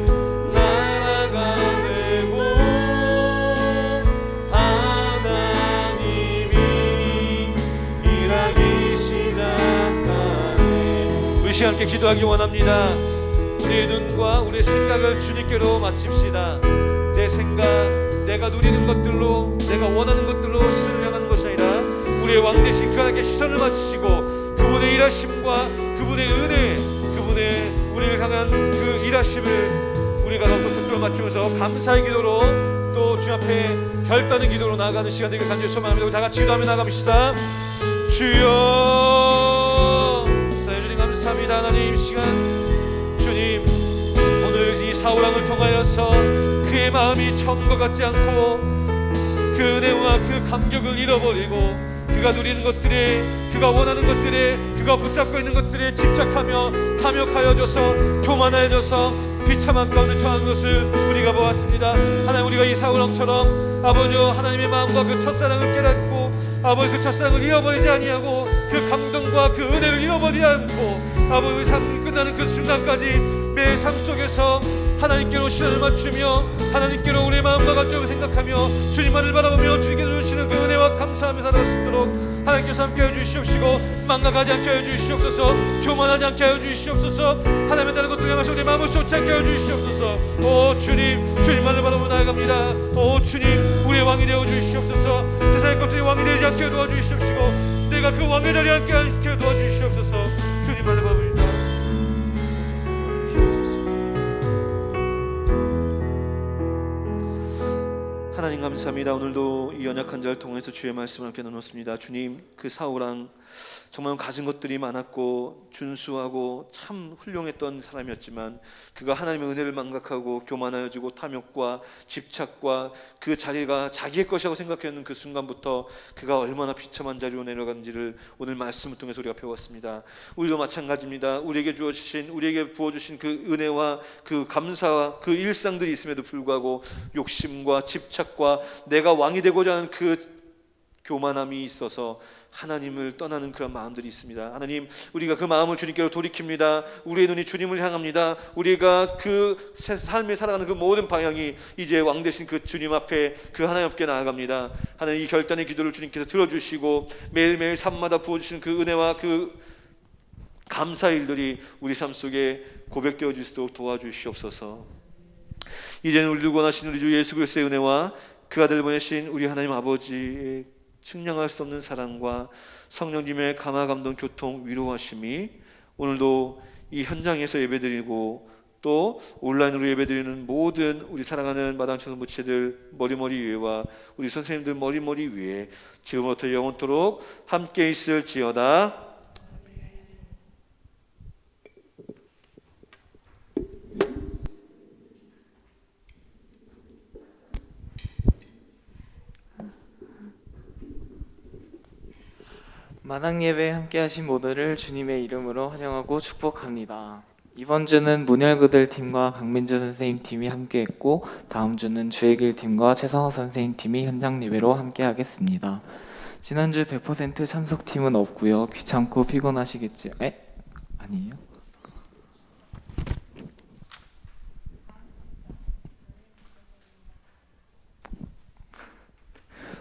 나라가 되고 하나님이 일하기 시작하네. 우리 시간 함께 기도하기 원합니다. 우리의 눈과 우리의 생각을 주님께로 맞춥시다. 내 생각, 내가 누리는 것들로, 내가 원하는 것들로 시선을 향하는 것이 아니라 우리의 왕 대신 그 하나님께 시선을 맞추시고 그분의 일하심과 그분의 은혜, 그분의 우리를 향한 그 일하심을 우리가 더 초점을 맞추면서 감사의 기도로 또 주 앞에 결단의 기도로 나아가는 시간 되길 간절히 소망합니다. 우리 다 같이 기도하며 나갑시다. 주여, 사랑해 주님 감사합니다. 인하여서 그의 마음이 처음과 같지 않고 그 은혜와 그 감격을 잃어버리고 그가 누리는 것들에, 그가 원하는 것들에, 그가 붙잡고 있는 것들에 집착하며 탐욕하여져서 교만하여져서 비참한 가운데 처한 것을 우리가 보았습니다. 하나님, 우리가 이 사울왕처럼 아버지 하나님의 마음과 그 첫사랑을 깨닫고 아버지 그 첫사랑을 잃어버리지 아니하고 그 감동과 그 은혜를 잃어버리지 않고 아버지 삶이 끝나는 그 순간까지 매일 삶 속에서 하나님께로 시선을 맞추며 하나님께로 우리의 마음과 감정을 생각하며 주님만을 바라보며 주님께서 주시는 그 은혜와 감사하며 살아갈 수 있도록 하나님께서 함께하여 주시옵시고 망각하지 않게 하여 주시옵소서, 교만하지 않게 하여 주시옵소서, 하나님의 다른 것들을 향해서 우리의 마음을 쏟지 않게 하여 주시옵소서. 오 주님, 주님만을 바라보며 나아갑니다. 오 주님, 우리의 왕이 되어 주시옵소서. 세상의 것들이 왕이 되지 않게 도와주시옵시고 내가 그 왕의 자리에 앉게 도와주시옵소서. 주님만을 바라봅니다. 하나님 감사합니다. 오늘도 이 연약한 자를 통해서 주의 말씀을 함께 나눴습니다. 주님, 그 사울왕 정말 가진 것들이 많았고 준수하고 참 훌륭했던 사람이었지만 그가 하나님의 은혜를 망각하고 교만하여지고 탐욕과 집착과 그 자리가 자기의 것이라고 생각했는 그 순간부터 그가 얼마나 비참한 자리로 내려간지를 오늘 말씀을 통해서 우리가 배웠습니다. 우리도 마찬가지입니다. 우리에게 주어주신, 우리에게 부어주신 그 은혜와 그 감사와 그 일상들이 있음에도 불구하고 욕심과 집착과 내가 왕이 되고자 하는 그 교만함이 있어서 하나님을 떠나는 그런 마음들이 있습니다. 하나님, 우리가 그 마음을 주님께로 돌이킵니다. 우리의 눈이 주님을 향합니다. 우리가 그 삶에 살아가는 그 모든 방향이 이제 왕 되신 그 주님 앞에 그 하나님 앞에 나아갑니다. 하나님, 이 결단의 기도를 주님께서 들어주시고 매일매일 삶마다 부어주시는 그 은혜와 그 감사의 일들이 우리 삶 속에 고백되어 줄 수 있도록 도와주시옵소서. 이제는 우리를 원하신 우리 주 예수 그리스도의 은혜와 그 아들 보내신 우리 하나님 아버지의 측량할 수 없는 사랑과 성령님의 감화 감동 교통 위로하심이 오늘도 이 현장에서 예배드리고 또 온라인으로 예배드리는 모든 우리 사랑하는 마당청소 부채들 머리머리 위에와 우리 선생님들 머리머리 위에 지금부터 영원토록 함께 있을지어다. 마당 예배 함께 하신 모두를 주님의 이름으로 환영하고 축복합니다. 이번 주는 문열그들 팀과 강민주 선생님 팀이 함께 했고 다음 주는 주의 길 팀과 최성호 선생님 팀이 현장 예배로 함께 하겠습니다. 지난주 100% 참석 팀은 없고요. 귀찮고 피곤하시겠지? 아니에요?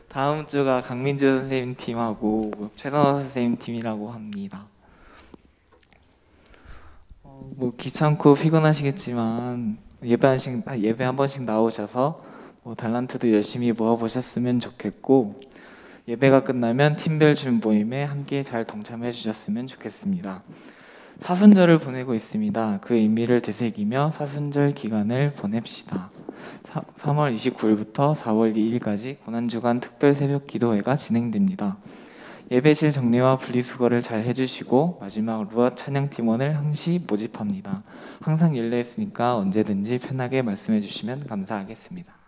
다음 주가 강민주 선생님 팀하고 최성호 선생님 팀이라고 합니다. 귀찮고 피곤하시겠지만 예배 한 번씩 나오셔서 달란트도 열심히 모아보셨으면 좋겠고 예배가 끝나면 팀별 주일 모임에 함께 잘 동참해 주셨으면 좋겠습니다. 사순절을 보내고 있습니다. 그 의미를 되새기며 사순절 기간을 보냅시다. 3월 29일부터 4월 2일까지 고난주간 특별 새벽 기도회가 진행됩니다. 예배실 정리와 분리수거를 잘 해주시고 마지막 루아 찬양팀원을 항시 모집합니다. 항상 열려 있으니까 언제든지 편하게 말씀해 주시면 감사하겠습니다.